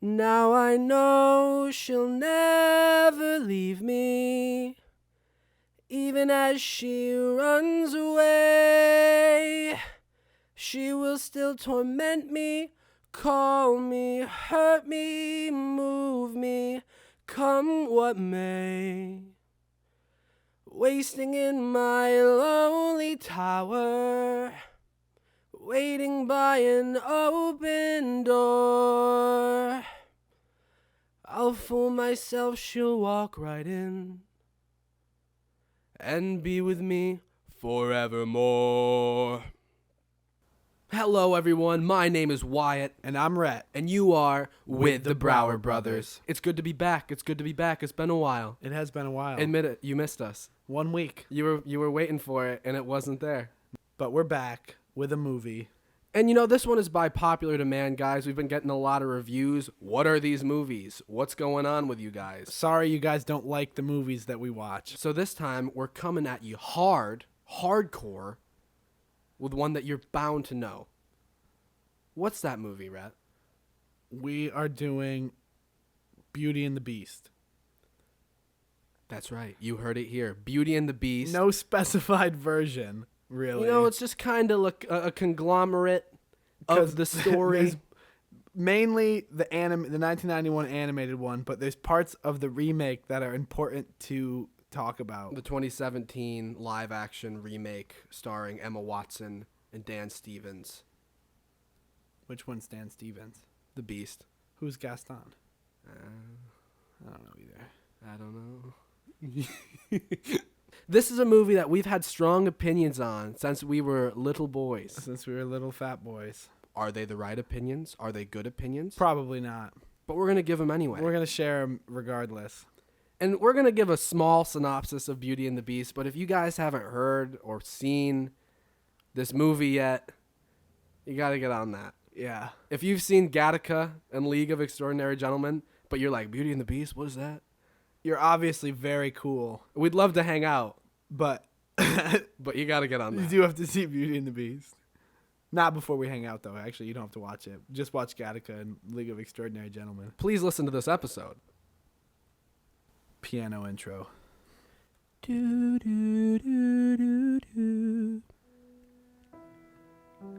Now I know she'll never leave me, even as she runs away. She will still torment me, call me, hurt me, move me, come what may. Wasting in my lonely tower, waiting by an open door. I'll fool myself, she'll walk right in and be with me forevermore. Hello everyone, my name is Wyatt. And I'm Rhett. And you are with the Brower Brower Brothers. It's good to be back. It's been a while. It has been a while. Admit it, you missed us. 1 week. You were waiting for it and it wasn't there. But we're back with a movie. And you know, this one is by popular demand, guys. We've been getting a lot of reviews. What are these movies? What's going on with you guys? Sorry you guys don't like the movies that we watch. So this time, we're coming at you hardcore, with one that you're bound to know. What's that movie, Rhett? We are doing Beauty and the Beast. That's right. You heard it here. Beauty and the Beast. No specified version, really. You know, it's just kind of like a conglomerate of the story. There's mainly the 1991 animated one, but there's parts of the remake that are important to talk about. The 2017 live-action remake starring Emma Watson and Dan Stevens. Which one's Dan Stevens? The Beast. Who's Gaston? I don't know either. I don't know. This is a movie that we've had strong opinions on since we were little boys. Since we were little fat boys. Are they the right opinions? Are they good opinions? Probably not. But we're going to give them anyway. We're going to share them regardless. And we're going to give a small synopsis of Beauty and the Beast, but if you guys haven't heard or seen this movie yet, you got to get on that. Yeah. If you've seen Gattaca and League of Extraordinary Gentlemen, but you're like, Beauty and the Beast, what is that? You're obviously very cool. We'd love to hang out, But but you got to get on you that. do have to see Beauty and the Beast. Not before we hang out, though. Actually, you don't have to watch it. Just watch Gattaca and League of Extraordinary Gentlemen. Please listen to this episode. Piano intro. Do, do, do, do, do.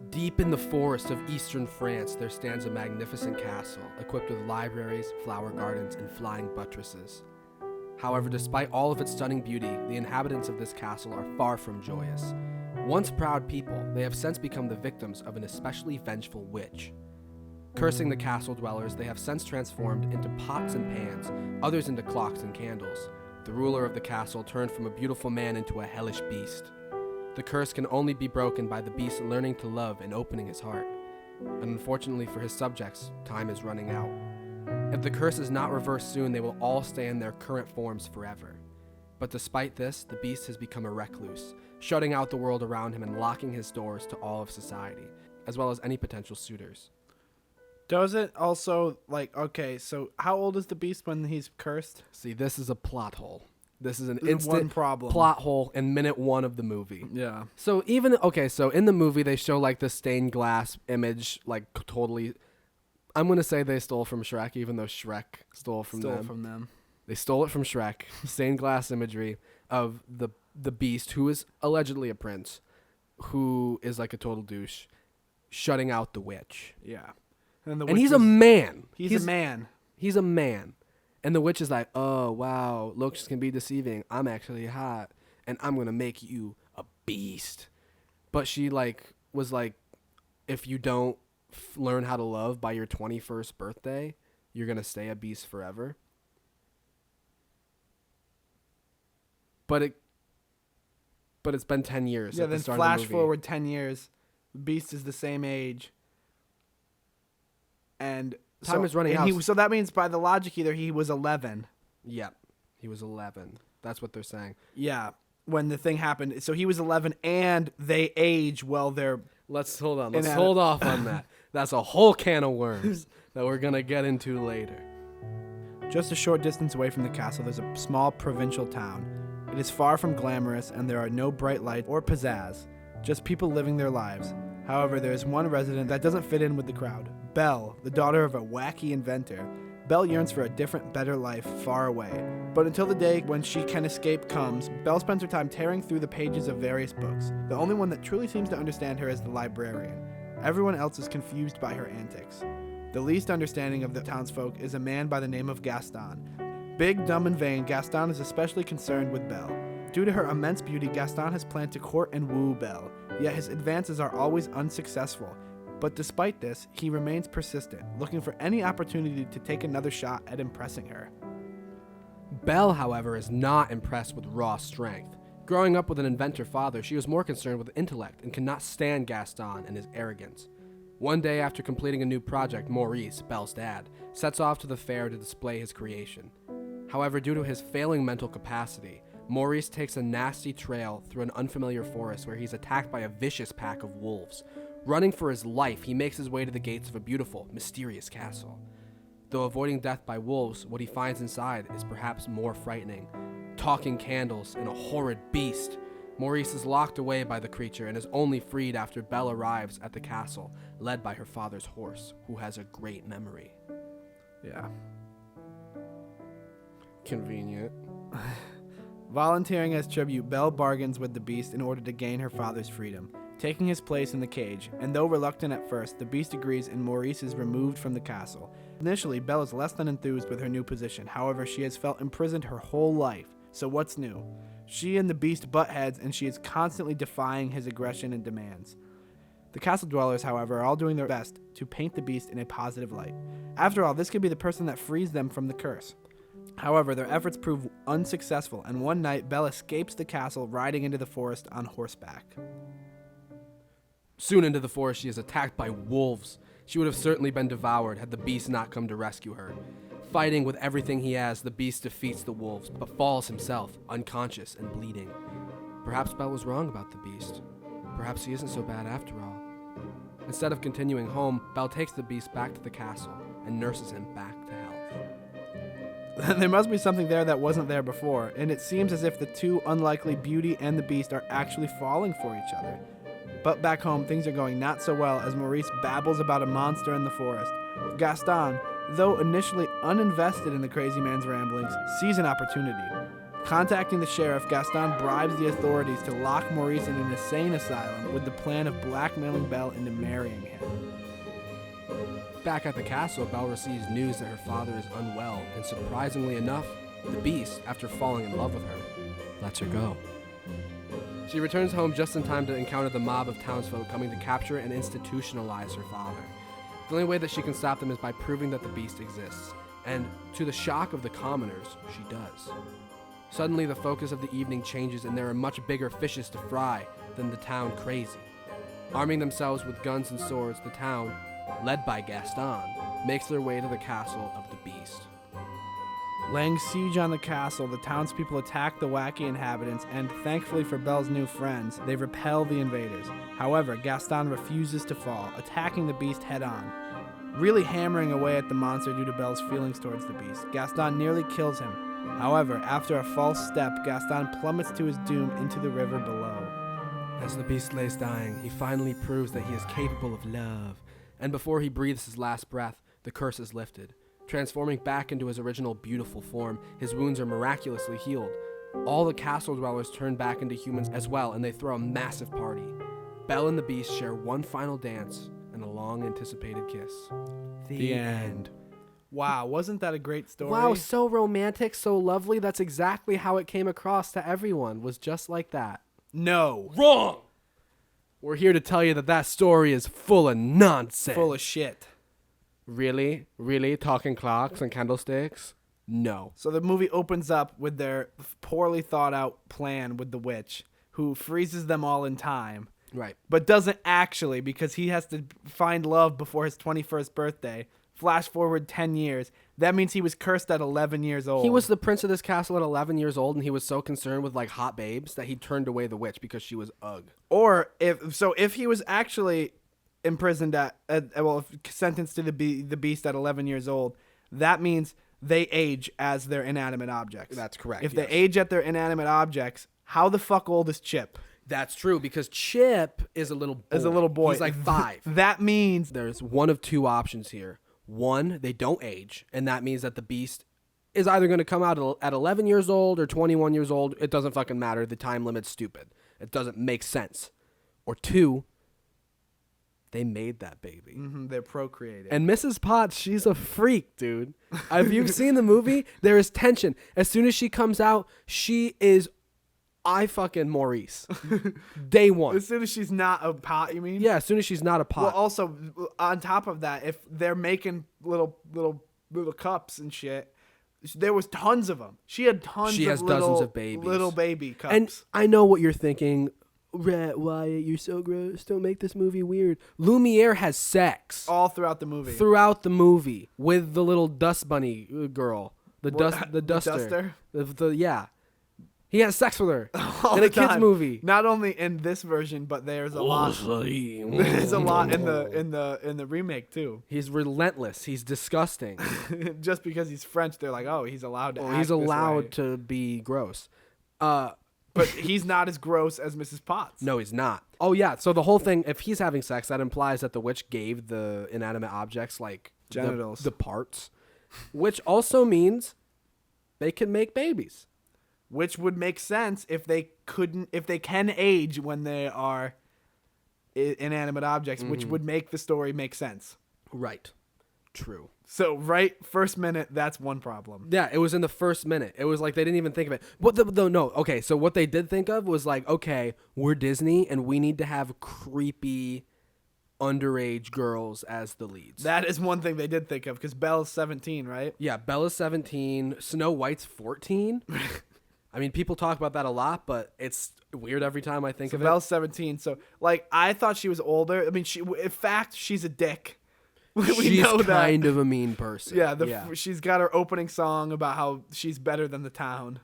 Deep in the forest of eastern France, there stands a magnificent castle, equipped with libraries, flower gardens, and flying buttresses. However, despite all of its stunning beauty, the inhabitants of this castle are far from joyous. Once proud people, they have since become the victims of an especially vengeful witch. Cursing the castle dwellers, they have since transformed into pots and pans, others into clocks and candles. The ruler of the castle turned from a beautiful man into a hellish beast. The curse can only be broken by the beast learning to love and opening his heart. And unfortunately for his subjects, time is running out. If the curse is not reversed soon, they will all stay in their current forms forever. But despite this, the beast has become a recluse, shutting out the world around him and locking his doors to all of society, as well as any potential suitors. Does it also, okay, so how old is the Beast when he's cursed? See, this is a plot hole. This is an One instant problem. plot hole in minute one of the movie. Yeah. So so in the movie they show like the stained glass image, like totally. I'm gonna say they stole from Shrek, even though Shrek stole from them. They stole it from Shrek. Stained glass imagery of the Beast, who is allegedly a prince, who is like a total douche, shutting out the witch. Yeah. And he's a man. He's a man. He's a man. And the witch is like, oh, wow, looks can be deceiving. I'm actually hot, and I'm going to make you a beast. But she, was like, if you don't learn how to love by your 21st birthday, you're going to stay a beast forever. But it's been 10 years. Yeah, at the then start flash of the movie. forward 10 years. The Beast is the same age. And Time is running out. So that means by the logic either he was 11. Yep. He was 11. That's what they're saying. Yeah. When the thing happened. So he was 11 and they age while they're... Let's hold off on that. That's a whole can of worms that we're going to get into later. Just a short distance away from the castle, there's a small provincial town. It is far from glamorous and there are no bright lights or pizzazz. Just people living their lives. However, there is one resident that doesn't fit in with the crowd. Belle, the daughter of a wacky inventor. Belle yearns for a different, better life far away. But until the day when she can escape comes, Belle spends her time tearing through the pages of various books. The only one that truly seems to understand her is the librarian. Everyone else is confused by her antics. The least understanding of the townsfolk is a man by the name of Gaston. Big, dumb, and vain, Gaston is especially concerned with Belle. Due to her immense beauty, Gaston has planned to court and woo Belle, yet his advances are always unsuccessful. But despite this, he remains persistent, looking for any opportunity to take another shot at impressing her. Belle, however, is not impressed with raw strength. Growing up with an inventor father, she was more concerned with intellect and cannot stand Gaston and his arrogance. One day after completing a new project, Maurice, Belle's dad, sets off to the fair to display his creation. However, due to his failing mental capacity, Maurice takes a nasty trail through an unfamiliar forest where he's attacked by a vicious pack of wolves. Running for his life, he makes his way to the gates of a beautiful, mysterious castle. Though avoiding death by wolves, what he finds inside is perhaps more frightening. Talking candles and a horrid beast. Maurice is locked away by the creature and is only freed after Belle arrives at the castle, led by her father's horse, who has a great memory. Yeah. Convenient. Volunteering as tribute, Belle bargains with the beast in order to gain her father's freedom, taking his place in the cage, and though reluctant at first, the beast agrees and Maurice is removed from the castle. Initially, Belle is less than enthused with her new position, however, she has felt imprisoned her whole life, so what's new? She and the beast butt heads, and she is constantly defying his aggression and demands. The castle dwellers, however, are all doing their best to paint the beast in a positive light. After all, this could be the person that frees them from the curse. However, their efforts prove unsuccessful, and one night, Belle escapes the castle, riding into the forest on horseback. Soon into the forest, she is attacked by wolves. She would have certainly been devoured had the beast not come to rescue her. Fighting with everything he has, the beast defeats the wolves, but falls himself, unconscious and bleeding. Perhaps Belle was wrong about the beast. Perhaps he isn't so bad after all. Instead of continuing home, Belle takes the beast back to the castle and nurses him back to health. There must be something there that wasn't there before, and it seems as if the two unlikely Beauty and the Beast are actually falling for each other. But back home, things are going not so well as Maurice babbles about a monster in the forest. Gaston, though initially uninvested in the crazy man's ramblings, sees an opportunity. Contacting the sheriff, Gaston bribes the authorities to lock Maurice in an insane asylum with the plan of blackmailing Belle into marrying him. Back at the castle, Belle receives news that her father is unwell, and surprisingly enough, the beast, after falling in love with her, lets her go. She returns home just in time to encounter the mob of townsfolk coming to capture and institutionalize her father. The only way that she can stop them is by proving that the beast exists, and to the shock of the commoners, she does. Suddenly, the focus of the evening changes and there are much bigger fishes to fry than the town crazy. Arming themselves with guns and swords, the town, led by Gaston, makes their way to the castle of the beast. Laying siege on the castle, the townspeople attack the wacky inhabitants, and thankfully for Belle's new friends, they repel the invaders. However, Gaston refuses to fall, attacking the beast head-on. Really hammering away at the monster due to Belle's feelings towards the beast, Gaston nearly kills him. However, after a false step, Gaston plummets to his doom into the river below. As the beast lays dying, he finally proves that he is capable of love, and before he breathes his last breath, the curse is lifted. Transforming back into his original beautiful form, his wounds are miraculously healed. All the castle dwellers turn back into humans as well, and they throw a massive party. Belle and the Beast share one final dance and a long-anticipated kiss. The end. Wow, wasn't that a great story? Wow, so romantic, so lovely. That's exactly how it came across to everyone, was just like that. No. Wrong! We're here to tell you that that story is full of nonsense. Full of shit. Really? Really? Talking clocks and candlesticks? No. So the movie opens up with their poorly thought out plan with the witch, who freezes them all in time. Right. But doesn't actually, because he has to find love before his 21st birthday. Flash forward 10 years. That means he was cursed at 11 years old. He was the prince of this castle at 11 years old, and he was so concerned with like hot babes that he turned away the witch because she was ugh. Or if he was actually imprisoned sentenced to the beast at 11 years old, that means they age as their inanimate objects. That's correct. If they age at their inanimate objects, how the fuck old is Chip? That's true, because Chip is a little boy. He's like 5. That means There's one of two options here. One, they don't age, and that means that the Beast is either going to come out at 11 years old or 21 years old. It doesn't fucking matter. The time limit's stupid. It doesn't make sense. Or 2, they made that baby. they're procreating. And Mrs. Potts, she's a freak, dude. If you've seen the movie, there is tension. As soon as she comes out, she is fucking Maurice. Day one. As soon as she's not a pot, you mean? Yeah, as soon as she's not a pot. Well, also, on top of that, if they're making little cups and shit, there was tons of them. She had tons She of has little, dozens of babies. little baby cups. And I know what you're thinking. Rat Wyatt, you're so gross. Don't make this movie weird. Lumiere has sex all throughout the movie. Throughout the movie with the little dust bunny girl, the duster. Yeah, he has sex with her all in the a kids time. movie. Not only in this version, but there's a lot. There's a lot in the remake too. He's relentless. He's disgusting. Just because he's French, they're like, oh, he's allowed to. He's allowed this way. to be gross. But he's not as gross as Mrs. Potts. No, he's not. Oh, yeah. So the whole thing, if he's having sex, that implies that the witch gave the inanimate objects, like genitals, the parts, which also means they can make babies. Which would make sense if they can age when they are inanimate objects, which would make the story make sense. Right. True. So, first minute, that's one problem. Yeah, it was in the first minute. It was like they didn't even think of it. Okay, so what they did think of was like, okay, we're Disney and we need to have creepy underage girls as the leads. That is one thing they did think of, because Belle's 17, right? Yeah, Bella's 17, Snow White's 14. I mean, people talk about that a lot, but it's weird every time I think of it. Belle's 17, so, like, I thought she was older. I mean, in fact, she's a dick. She's kind of a mean person. Yeah, she's got her opening song about how she's better than the town.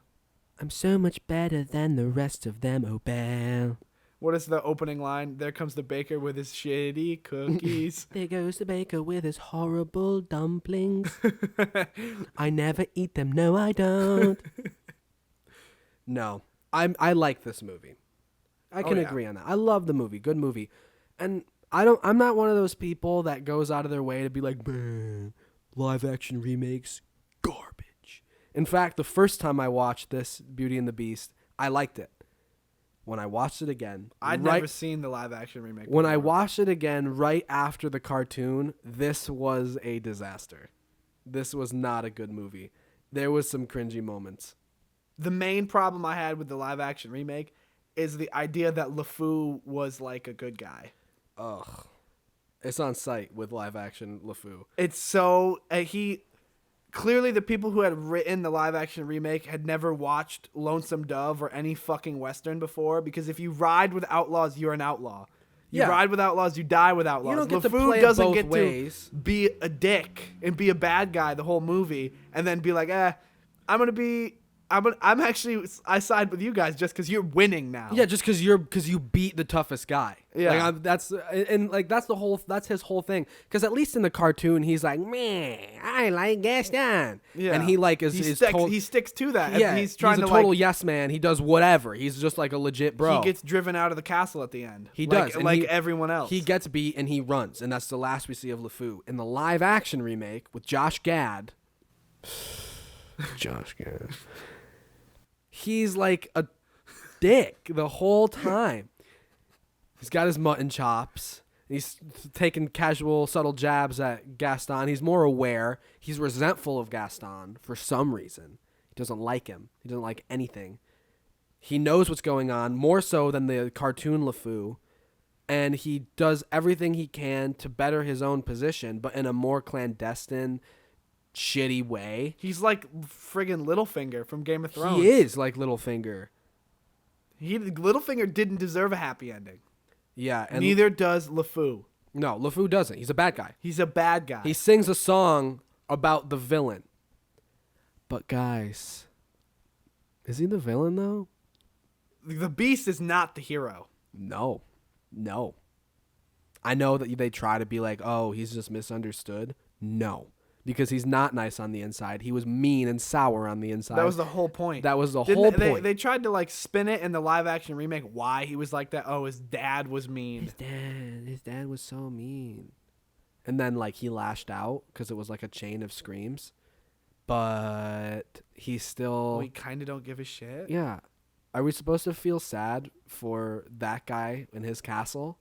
I'm so much better than the rest of them, oh Belle. What is the opening line? There comes the baker with his shitty cookies. There goes the baker with his horrible dumplings. I never eat them, no I don't. No, I like this movie. I can agree on that. I love the movie. Good movie. And I'm not one of those people that goes out of their way to be like, man, live action remakes, garbage. In fact, the first time I watched this Beauty and the Beast, I liked it. When I watched it again, I'd never seen the live action remake. When I watched it again right after the cartoon, this was a disaster. This was not a good movie. There was some cringy moments. The main problem I had with the live action remake is the idea that LeFou was like a good guy. Ugh. It's on site with live action LeFou. It's so clearly the people who had written the live action remake had never watched Lonesome Dove or any fucking Western before, because if you ride with outlaws, you're an outlaw. You ride with outlaws, you die with outlaws. You don't get LeFou to play doesn't both get ways. to be a dick and be a bad guy the whole movie and then be like, I side with you guys just because you're winning now. Yeah, just because you beat the toughest guy. Yeah, that's his whole thing. Because at least in the cartoon, he's like, man, I like Gaston. Yeah, and he sticks to that. Yeah, he's trying a to total yes man. He does whatever. He's just like a legit bro. He gets driven out of the castle at the end. He does, like everyone else. He gets beat and he runs, and that's the last we see of LeFou. In the live action remake with Josh Gad. He's like a dick the whole time. He's got his mutton chops. He's taking casual, subtle jabs at Gaston. He's more aware. He's resentful of Gaston for some reason. He doesn't like him. He doesn't like anything. He knows what's going on, more so than the cartoon LeFou. And he does everything he can to better his own position, but in a more clandestine, shitty way. He's like friggin' Littlefinger from Game of Thrones. He is like Littlefinger. Littlefinger didn't deserve a happy ending. Yeah. And neither does LeFou. No, LeFou doesn't. He's a bad guy. He's a bad guy. He sings a song about the villain. But guys, is he the villain though? The Beast is not the hero. No. I know that they try to be like, oh, he's just misunderstood. No. because he's not nice on the inside. He was mean and sour on the inside. That was the whole point. That was the whole point. They tried to like spin it in the live action remake why he was like that. Oh, his dad was mean. His dad was so mean. And then like he lashed out because it was like a chain of screams. But he still... We kind of don't give a shit. Yeah. Are we supposed to feel sad for that guy in his castle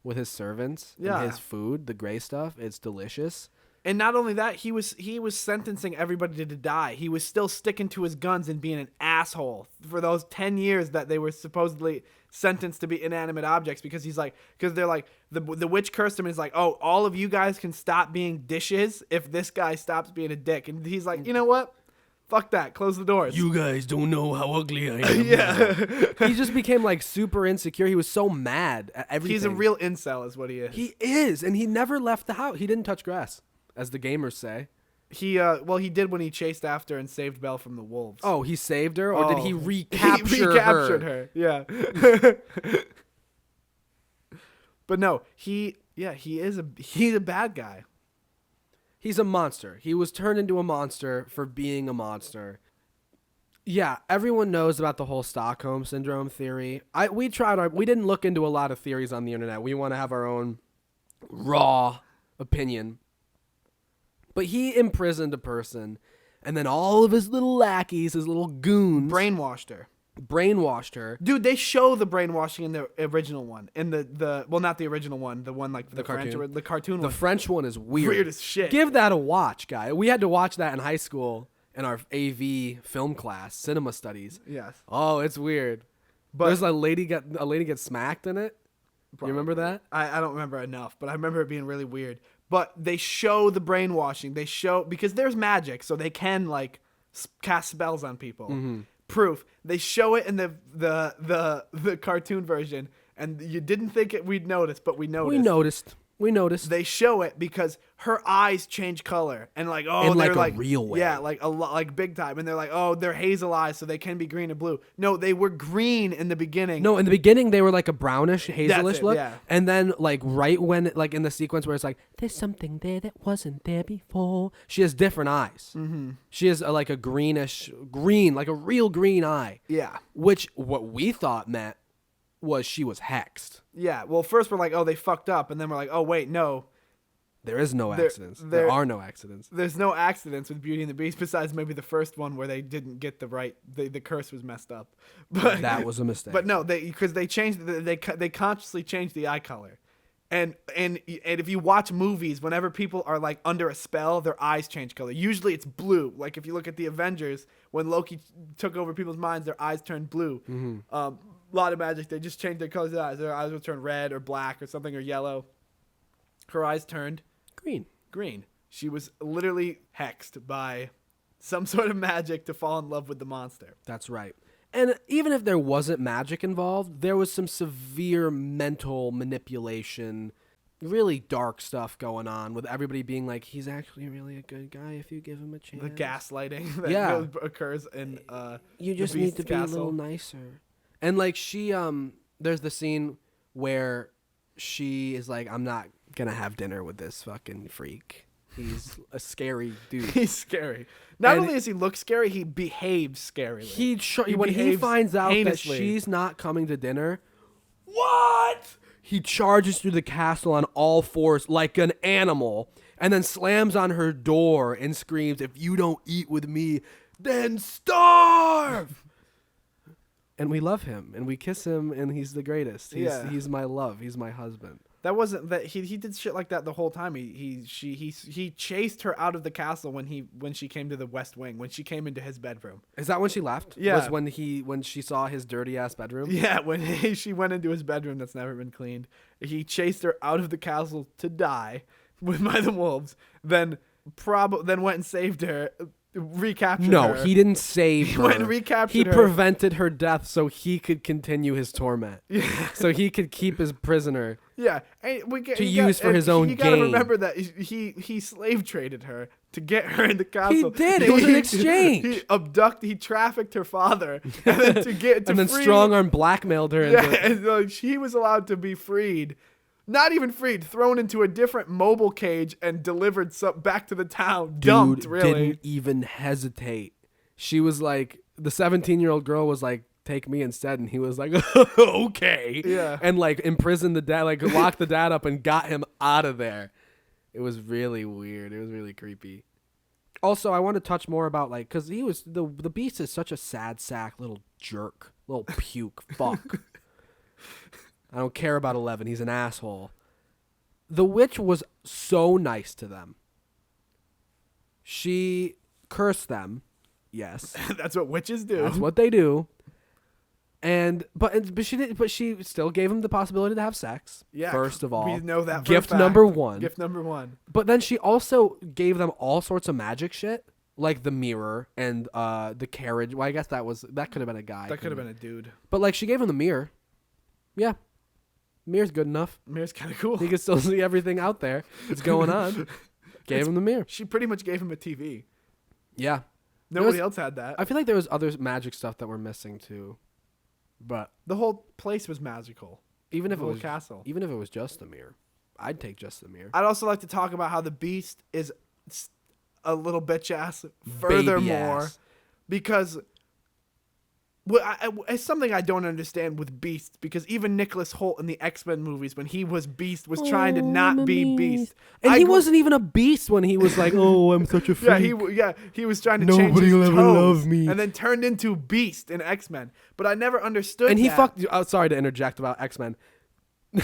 with his servants and his food, the gray stuff? It's delicious. And not only that, he was sentencing everybody to die. He was still sticking to his guns and being an asshole for those 10 years that they were supposedly sentenced to be inanimate objects because they're like, the witch cursed him and is like, oh, all of you guys can stop being dishes if this guy stops being a dick. And he's like, you know what? Fuck that. Close the doors. You guys don't know how ugly I am. Yeah. He just became like super insecure. He was so mad at everything. He's a real incel is what he is. He is. And he never left the house. He didn't touch grass, as the gamers say. He did when he chased after and saved Belle from the wolves. Oh, he saved her? Or did he recapture he recaptured her? Yeah. But no, he's a bad guy. He's a monster. He was turned into a monster for being a monster. Yeah, everyone knows about the whole Stockholm Syndrome theory. We didn't look into a lot of theories on the internet. We want to have our own raw opinion. But he imprisoned a person, and then all of his little lackeys, his little goons... Brainwashed her. Dude, they show the brainwashing in the original one. In well, not the original one. The one like the cartoon. French, the cartoon one. The French one is weird. Weird as shit. Give that a watch, guy. We had to watch that in high school in our AV film class, cinema studies. Yes. Oh, it's weird. But there's a lady gets smacked in it. Probably. You remember that? I don't remember enough, but I remember it being really weird. But they show the brainwashing. They show because there's magic, so they can like cast spells on people. Mm-hmm. Proof. They show it in the cartoon version, and you didn't think we'd notice, but we noticed. We noticed. They show it because her eyes change color and like in they're like a real way. Yeah, like like big time. And they're like, oh, they're hazel eyes, so they can be green and blue. No, they were green in the beginning. No, in the beginning they were like a brownish, hazelish look. Yeah. And then like right when like in the sequence where it's like there's something there that wasn't there before, she has different eyes. Mm-hmm. She has like a green, like a real green eye. Yeah. Which what we thought meant was she was hexed. Yeah. Well, first we're like, oh, they fucked up, and then we're like, oh wait, no. There is no accidents. There are no accidents. There's no accidents with Beauty and the Beast besides maybe the first one where they didn't get the right. The curse was messed up. But that was a mistake. But no, because they changed. They consciously changed the eye color, and if you watch movies, whenever people are like under a spell, their eyes change color. Usually it's blue. Like if you look at the Avengers, when Loki took over people's minds, their eyes turned blue. Mm-hmm. A lot of magic, they just changed their colors of their eyes. Their eyes would turn red or black or something or yellow. Her eyes turned green. She was literally hexed by some sort of magic to fall in love with the monster. That's right. And even if there wasn't magic involved, there was some severe mental manipulation, really dark stuff going on with everybody being like, he's actually really a good guy if you give him a chance. The gaslighting that occurs in you just need to be a little nicer. And like there's the scene where she is like, I'm not gonna have dinner with this fucking freak. He's a scary dude. He's scary. Not only does he look scary, he behaves scarily. When he finds out heinously. that she's not coming to dinner, what? He charges through the castle on all fours like an animal and then slams on her door and screams, if you don't eat with me, then starve! And we love him, and we kiss him, and he's the greatest. He's my love. He's my husband. That wasn't that he did shit like that the whole time. He chased her out of the castle when she came to the West Wing, when she came into his bedroom. Is that when she left? Yeah. Was when she saw his dirty ass bedroom? Yeah, when she went into his bedroom that's never been cleaned. He chased her out of the castle to die by the wolves. Then went and saved her. Recaptured her. No, he didn't save her. He went and recaptured her. He prevented her death so he could continue his torment. Yeah. So he could keep his prisoner. Yeah, and use for his own gain. You gotta remember that he slave traded her to get her in the castle. He did. It was an exchange. He trafficked her father, and then and then strong arm blackmailed her. And he was allowed to be freed Not even freed, thrown into a different mobile cage and delivered back to the town. Dumped, Dude really. didn't even hesitate. She was like, the 17-year-old girl was like, take me instead, and he was like, okay. Yeah. And like imprisoned the dad, like locked the dad up and got him out of there. It was really weird. It was really creepy. Also, I want to touch more about like, because he was the Beast is such a sad sack little jerk, little puke fuck. I don't care about 11. He's an asshole. The witch was so nice to them. She cursed them. Yes. That's what witches do. That's what they do. But she still gave him the possibility to have sex. Yeah. First of all, we know that. Gift for a fact. number one. Gift number one. But then she also gave them all sorts of magic shit, like the mirror and the carriage. Well, I guess that could have been a guy. That could have been a dude. But like she gave him the mirror. Yeah. Mirror's good enough. Mirror's kind of cool. He can still see everything out there that's going on. Gave him the mirror. She pretty much gave him a TV. Yeah. Nobody else had that. I feel like there was other magic stuff that we're missing too. But the whole place was magical. Even if the it whole was castle. Even if it was just the mirror, I'd take just the mirror. I'd also like to talk about how the Beast is a little bitch ass. Furthermore, ass. Because it's something I don't understand with Beast. Because even Nicholas Hoult in the X-Men movies, when he was Beast, was trying to not be Beast, and he wasn't even a beast when he was like, "Oh, I'm such a freak." He was trying to Nobody change his will ever toes, love me. and then turned into Beast in X-Men. But I never understood. And he that. fucked. Oh, sorry to interject about X-Men.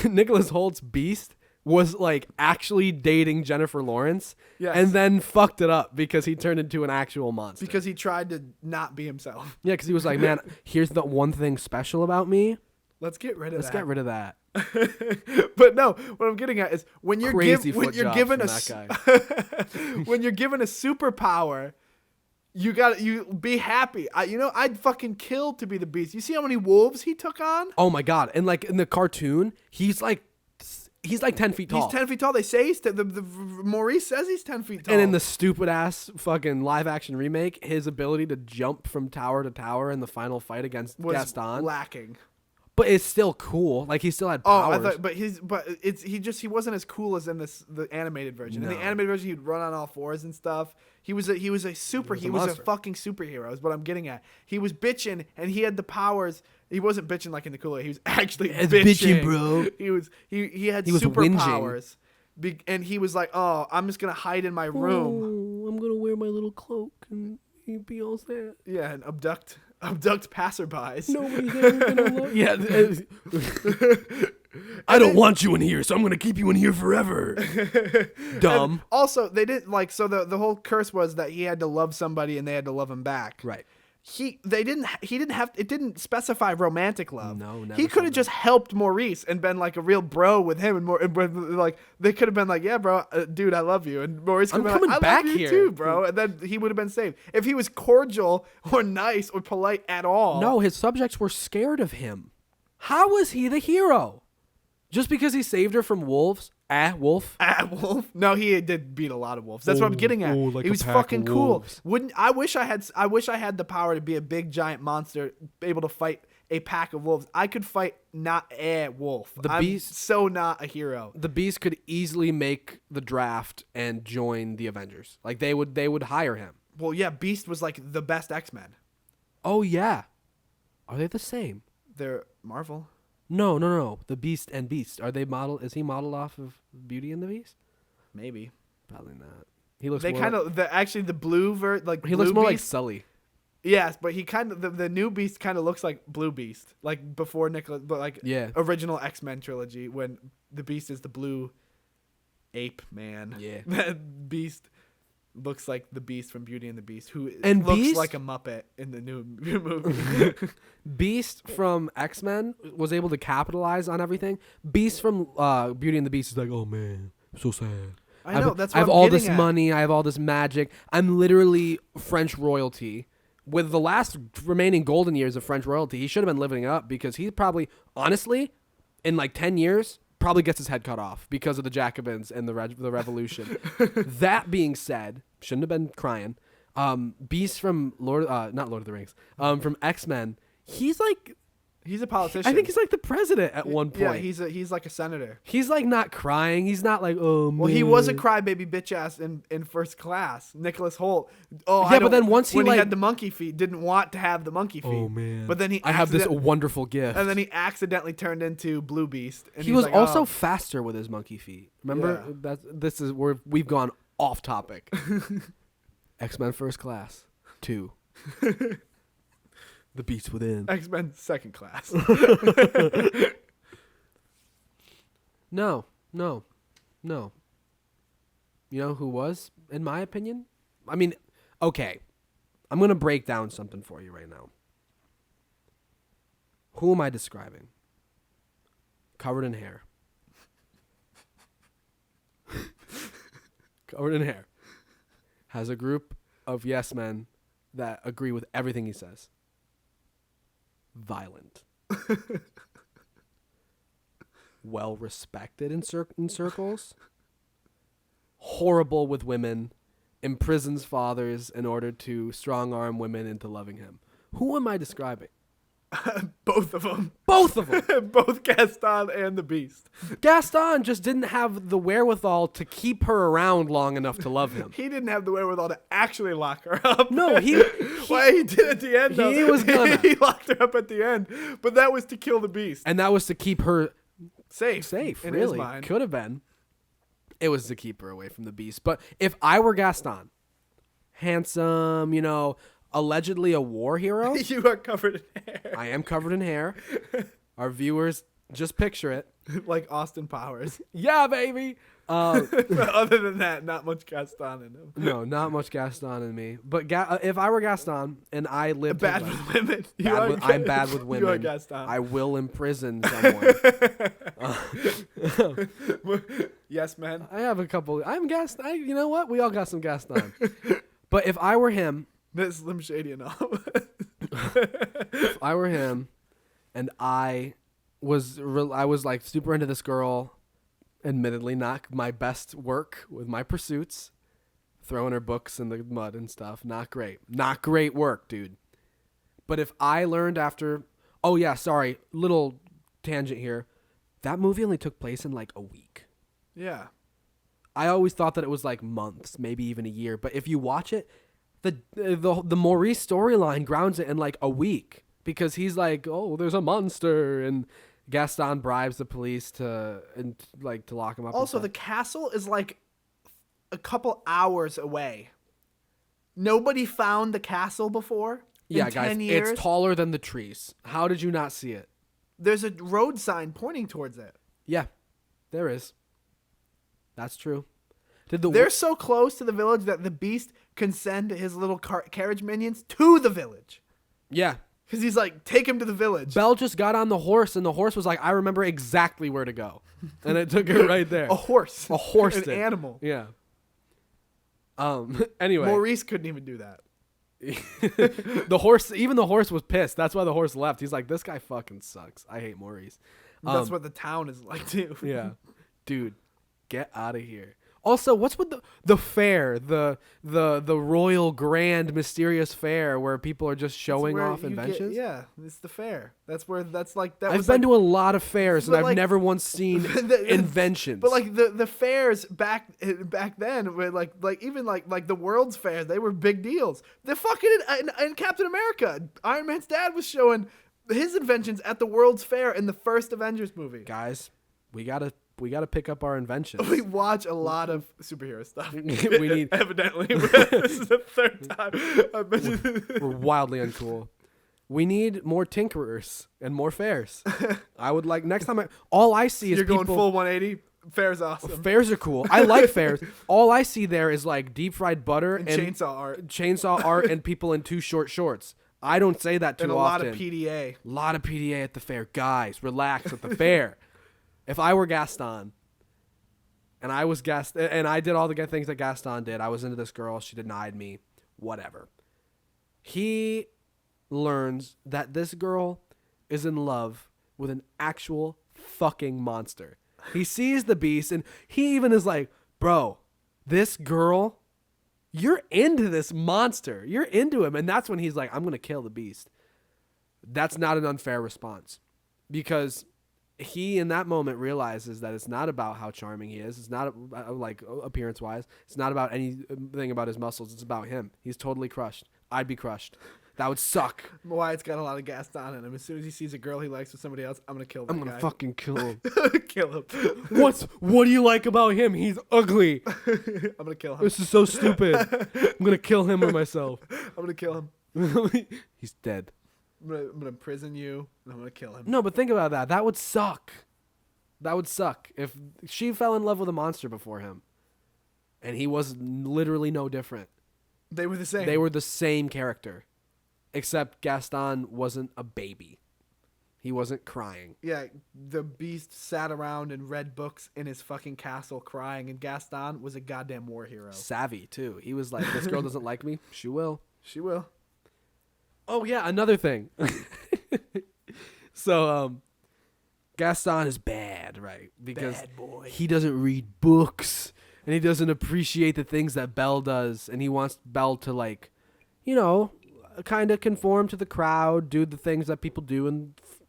Nicholas Holt's Beast was like actually dating Jennifer Lawrence, Yes. and then fucked it up because he turned into an actual monster. Because he tried to not be himself. Yeah, because he was like, "Man, here's the one thing special about me. Let's get rid of Let's get rid of that." But no, what I'm getting at is when you're Crazy when foot you're jobs given from a that guy. when you're given a superpower, you be happy. I'd fucking kill to be the Beast. You see how many wolves he took on? Oh my god! And like in the cartoon, he's like 10 feet tall. He's 10 feet tall. They say the Maurice says he's 10 feet tall. And in the stupid ass fucking live action remake, his ability to jump from tower to tower in the final fight against was Gaston, lacking. but it's still cool. Like he still had powers. I thought, he wasn't as cool as in the animated version. No. In the animated version, he'd run on all fours and stuff. He was a monster. fucking superhero. Is what I'm getting at. He was bitching and he had the powers. He wasn't bitching like in the Kool-Aid. He was actually bitching, bro. He had He was superpowers. And he was like, "Oh, I'm just gonna hide in my room." Oh, I'm gonna wear my little cloak and he'd be all sad. Yeah, and abduct passerbys. Nobody's ever gonna love. Yeah. I don't want you in here, so I'm gonna keep you in here forever. Dumb. And also, they didn't like. So the whole curse was that he had to love somebody and they had to love him back. Right. It didn't specify romantic love. No, never he could have said just helped Maurice and been like a real bro with him, like they could have been like, "Yeah, bro, dude, I love you," and Maurice could have been like, "I back love you here." too, bro," and then he would have been saved if he was cordial or nice or polite at all. No, his subjects were scared of him. How was he the hero? Just because he saved her from wolves? Wolf? Wolf? No, he did beat a lot of wolves. That's what I'm getting at. like he a was pack fucking of cool. wolves. I wish I had the power to be a big giant monster able to fight a pack of wolves. I could fight not a wolf. I'm Beast- so not a hero. The Beast could easily make the draft and join the Avengers. Like they would hire him. Well, yeah, Beast was like the best X-Men. Oh yeah. Are they the same? They're Marvel. No. The Beast and Beast. Is he modeled off of Beauty and the Beast? Maybe. Probably not. He looks They more kind of actually the blue he looks more like Sully. Yes, but he kind of the new Beast kind of looks like Blue Beast, like before Nicholas, but like original X-Men trilogy when the Beast is the blue ape man. Yeah. That Beast looks like the Beast from Beauty and the Beast, who And looks Beast? like a Muppet in the new movie. Beast from X-Men was able to capitalize on everything. Beast from Beauty and the Beast is like, oh man, I'm so sad. I know, that's what I have I'm all getting this at. money. I have all this magic. I'm literally French royalty. With the last remaining golden years of French royalty, he should have been living up because he probably, honestly, in like 10 years, probably gets his head cut off because of the Jacobins and the revolution. That being said, shouldn't have been crying. Beast from not Lord of the Rings, from X-Men, he's like He's a politician. I think he's like the president at one point. Yeah, he's like a senator. He's like not crying. He's not like, oh man. Well, he was a crybaby bitch ass in First Class. Nicholas Holt. Oh yeah, but then once when he had the monkey feet, didn't want to have the monkey feet. Oh man. But then I have this wonderful gift. And then he accidentally turned into Blue Beast. And he was like, also faster with his monkey feet. Remember this is where we've gone off topic. X-Men First Class 2. The Beast Within. X-Men Second Class. No. You know who was, in my opinion? I mean, okay. I'm going to break down something for you right now. Who am I describing? Covered in hair. Covered in hair. Has a group of yes men that agree with everything he says. Violent. Well respected in certain circles. Horrible with women. Imprisons fathers in order to strong arm women into loving him. Who am I describing? Both of them. Both of them. Both Gaston and the Beast. Gaston just didn't have the wherewithal to keep her around long enough to love him. He didn't have the wherewithal to actually lock her up. No, he Why he did at the end, though. He was gonna. He locked her up at the end. But that was to kill the Beast. And that was to keep her safe in really. His mind. Could have been. It was to keep her away from the Beast. But if I were Gaston, handsome, allegedly a war hero. You are covered in hair. I am covered in hair. Our viewers just picture it. Like Austin Powers. Yeah, baby. But other than that, not much Gaston in him. No, not much Gaston in me. But if I were Gaston and I lived bad with women, I'm bad with women. You are Gaston. I will imprison someone. Yes, man. I have a couple. I'm Gaston. You know what? We all got some Gaston. But if I were him, Miss Slim Shady and all. if I were him, and I was like super into this girl. Admittedly, not my best work with my pursuits. Throwing her books in the mud and stuff. Not great. Not great work, dude. But if I learned after... Oh, yeah, sorry. Little tangent here. That movie only took place in like a week. Yeah. I always thought that it was like months, maybe even a year. But if you watch it, the Maurice storyline grounds it in like a week. Because he's like, oh, there's a monster, and... Gaston bribes the police to lock him up. Also, the castle is like a couple hours away. Nobody found the castle before. Yeah, in guys, 10 years. It's taller than the trees. How did you not see it? There's a road sign pointing towards it. Yeah, there is. That's true. They're so close to the village that the Beast can send his little carriage minions to the village. Yeah. Because he's like, take him to the village. Belle just got on the horse, and the horse was like, I remember exactly where to go. And it took her right there. A horse. A horse. An animal. Yeah. Anyway. Maurice couldn't even do that. Even the horse was pissed. That's why the horse left. He's like, this guy fucking sucks. I hate Maurice. That's what the town is like, too. Yeah. Dude, get out of here. Also, what's with the fair, the royal grand mysterious fair where people are just showing off inventions? It's the fair. I've been to a lot of fairs and I've never once seen inventions. But like the fairs back then were like even the world's fairs, they were big deals. The fucking in Captain America, Iron Man's dad was showing his inventions at the World's Fair in the first Avengers movie. Guys, we gotta pick up our inventions. We watch a lot of superhero stuff. We need evidently. This is the third time. We're wildly uncool. We need more tinkerers and more fairs. I would like next time. All I see is you're going full 180. Fairs awesome. Fairs are cool. I like fairs. All I see there is like deep fried butter and chainsaw art, and people in too short shorts. I don't say that too often. And a lot of PDA. A lot of PDA at the fair. Guys, relax at the fair. If I were Gaston, and I did all the things that Gaston did, I was into this girl, she denied me, whatever. He learns that this girl is in love with an actual fucking monster. He sees the Beast, and he even is like, bro, this girl, you're into this monster. You're into him. And that's when he's like, I'm going to kill the Beast. That's not an unfair response, because he in that moment realizes that it's not about how charming he is. It's not like appearance wise. It's not about anything about his muscles. It's about him. He's totally crushed. I'd be crushed. That would suck. Wyatt's got a lot of Gaston in him. As soon as he sees a girl he likes with somebody else, I'm gonna kill that I'm gonna guy. fucking kill him. Kill him. What do you like about him? He's ugly. I'm gonna kill him. This is so stupid. I'm gonna kill him or myself. I'm gonna kill him. He's dead. I'm gonna imprison you, and I'm gonna kill him. No, but think about that. That would suck. That would suck if she fell in love with a monster before him, and he was literally no different. They were the same. They were the same character, except Gaston wasn't a baby. He wasn't crying. Yeah, the Beast sat around and read books in his fucking castle crying, and Gaston was a goddamn war hero. Savvy, too. He was like, this girl doesn't like me. She will. She will. Oh, yeah, another thing. So, Gaston is bad, right? Because Bad boy. he doesn't read books, and he doesn't appreciate the things that Belle does, and he wants Belle to, like, you know, kind of conform to the crowd, do the things that people do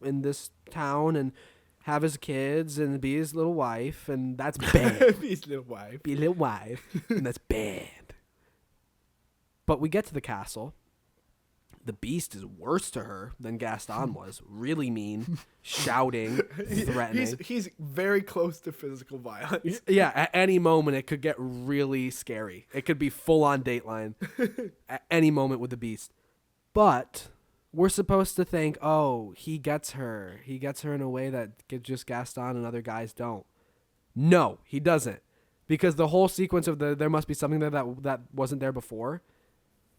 in this town, and have his kids, and be his little wife, and that's bad. Be his little wife. Be a little wife, and that's bad. But we get to the castle. The Beast is worse to her than Gaston was. Really mean, shouting, threatening. He's very close to physical violence. Yeah, at any moment it could get really scary. It could be full on Dateline at any moment with the Beast. But we're supposed to think, oh, he gets her. He gets her in a way that just Gaston and other guys don't. No, he doesn't. Because the whole sequence of there must be something there that wasn't there before.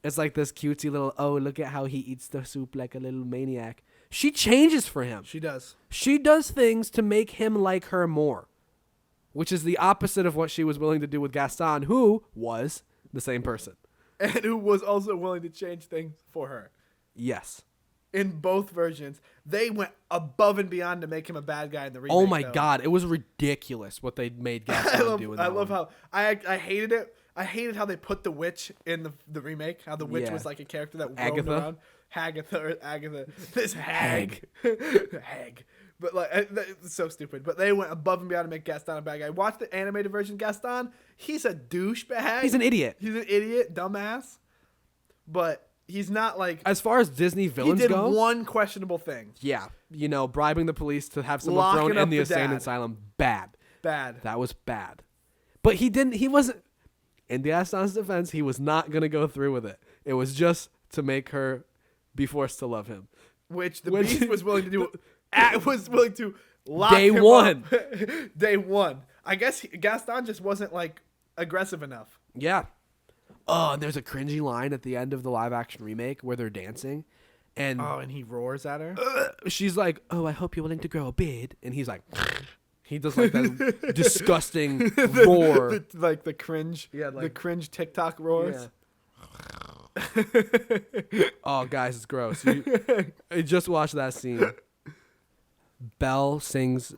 It's like this cutesy little, oh, look at how he eats the soup like a little maniac. She changes for him. She does. She does things to make him like her more, which is the opposite of what she was willing to do with Gaston, who was the same person. And who was also willing to change things for her. Yes. In both versions, they went above and beyond to make him a bad guy in the remake. Oh my though. God, it was ridiculous what they made Gaston do in that I love one. how I hated it. I hated how they put the witch in the remake. How the witch Yeah. was like a character that roamed Agatha? around. Hagatha or Agatha. This hag. Hag. But like, it's so stupid. But they went above and beyond to make Gaston a bad guy. Watch the animated version. Gaston, he's a douchebag. He's an idiot. He's an idiot, dumbass. But he's not like. As far as Disney villains he did go, one questionable thing. yeah, you know, bribing the police to have someone Locking thrown up in the the insane dad. asylum, bad. Bad. That was bad. But he wasn't, in Gaston's defense, he was not going to go through with it. It was just to make her be forced to love him. Which the Which- Beast was willing to do. Was willing to lock Day him one. up. Day one. I guess Gaston just wasn't like aggressive enough. Yeah. Oh, and there's a cringy line at the end of the live action remake where they're dancing. And Oh, and he roars at her. she's like, oh, I hope you're willing to grow a beard. And he's like, he does like that disgusting roar. Like the cringe. Yeah, the like- cringe TikTok roars. Oh, guys, it's gross. I just watched that scene. Belle sings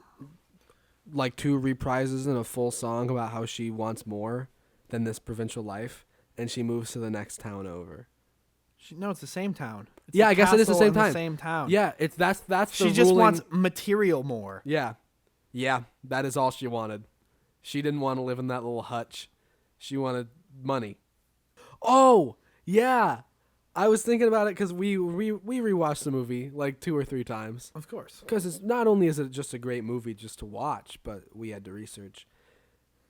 like 2 reprises in a full song about how she wants more than this provincial life, and she moves to the next town over. No, it's the same town. It's Yeah, the I guess it is the castle same and time. same town. Yeah, that's the She just ruling- wants material more. Yeah, that is all she wanted. She didn't want to live in that little hutch. She wanted money. Oh, yeah. I was thinking about it because we rewatched the movie like 2 or 3 times. Of course. Because it's not only is it just a great movie just to watch, but we had to research.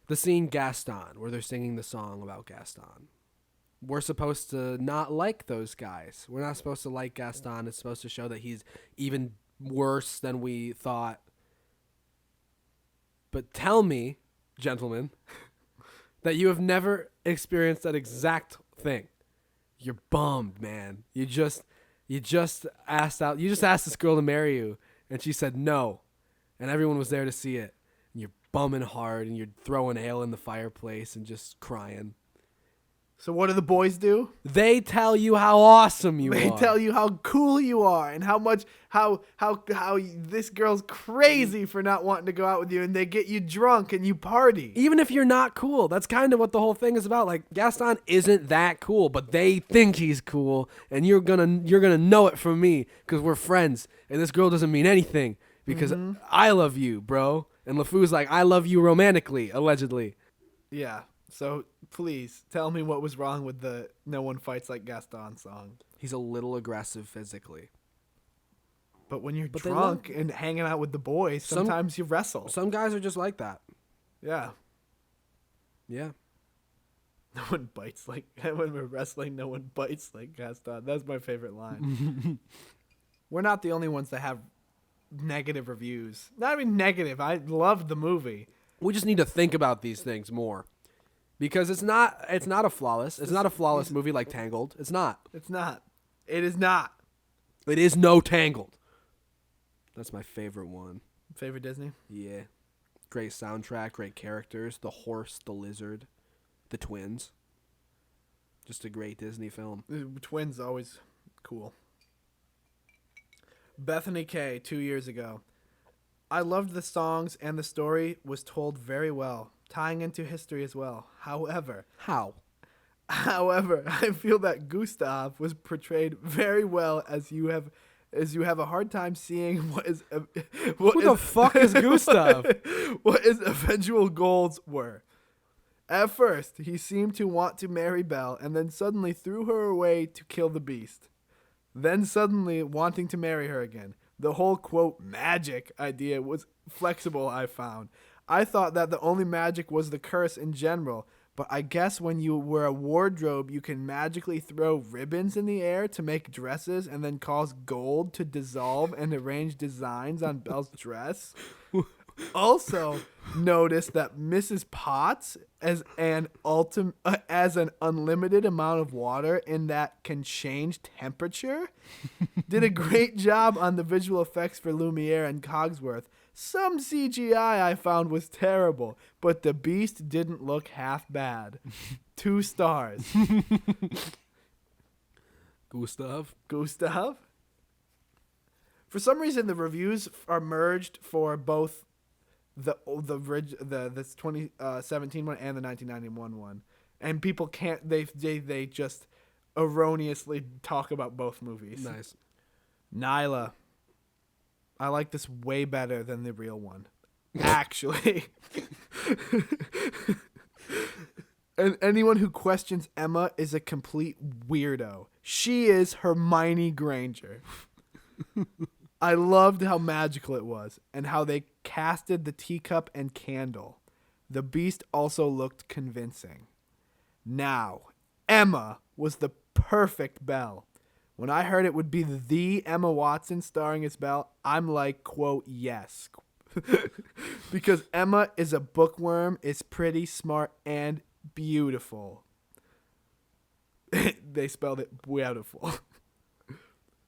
The scene Gaston, where they're singing the song about Gaston. We're supposed to not like those guys. We're not supposed to like Gaston. It's supposed to show that he's even worse than we thought. But tell me, gentlemen, that you have never experienced that exact thing. You're bummed, man. You just asked this girl to marry you, and she said no, and everyone was there to see it. And you're bumming hard, and you're throwing ale in the fireplace and just crying. So what do the boys do? They tell you how awesome you They are. tell you how cool you are and how much how this girl's crazy for not wanting to go out with you, and they get you drunk and you party. Even if you're not cool, that's kind of what the whole thing is about. Like, Gaston isn't that cool, but they think he's cool, and you're gonna know it from me because we're friends, and this girl doesn't mean anything because I love you, bro. And LeFou's like, I love you romantically, allegedly. Yeah. So please tell me what was wrong with the "No One Fights Like Gaston" song. He's a little aggressive physically. But when you're But drunk and hanging out with the boys, sometimes you wrestle. Some guys are just like that. Yeah. Yeah. No one bites like when we're wrestling. No one bites like Gaston. That's my favorite line. We're not the only ones that have negative reviews. Not even negative. I loved the movie. We just need to think about these things more. Because it's not a flawless movie like Tangled. It's not. It's not. It is not. It is no Tangled. That's my favorite one. Favorite Disney? Yeah. Great soundtrack, great characters, the horse, the lizard, the twins. Just a great Disney film. The twins always cool. Bethany K, 2 years ago. I loved the songs and the story was told very well, tying into history as well. However, I feel that Gustav was portrayed very well as you have a hard time seeing Who the fuck is Gustav? what his eventual goals were. At first, he seemed to want to marry Belle and then suddenly threw her away to kill the beast. Then suddenly wanting to marry her again. The whole, quote, magic idea was flexible, I found. I thought that the only magic was the curse in general, but I guess when you wear a wardrobe, you can magically throw ribbons in the air to make dresses and then cause gold to dissolve and arrange designs on Belle's dress. Also, notice that Mrs. Potts as an unlimited amount of water in that can change temperature did a great job on the visual effects for Lumiere and Cogsworth. Some CGI I found was terrible, but the beast didn't look half bad. 2 stars. Gustav? For some reason, the reviews are merged for both this 2017 one and the 1991 one, and people can't. They just erroneously talk about both movies. Nice. Nyla. I like this way better than the real one. Actually. And anyone who questions Emma is a complete weirdo. She is Hermione Granger. I loved how magical it was and how they casted the teacup and candle. The beast also looked convincing. Now, Emma was the perfect Belle. When I heard it would be the Emma Watson starring as Belle, I'm like, quote, yes. Because Emma is a bookworm, is pretty, smart, and beautiful. They spelled it beautiful.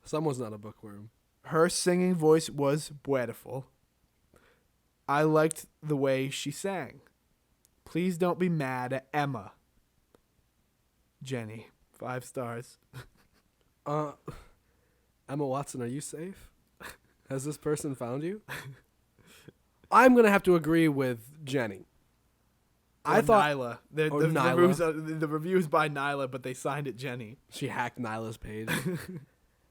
Someone's not a bookworm. Her singing voice was beautiful. I liked the way she sang. Please don't be mad at Emma. Jenny, 5 stars. Emma Watson, are you safe? Has this person found you? I'm going to have to agree with Jenny. I thought Nyla. Nyla. The reviews by Nyla, but they signed it Jenny. She hacked Nyla's page.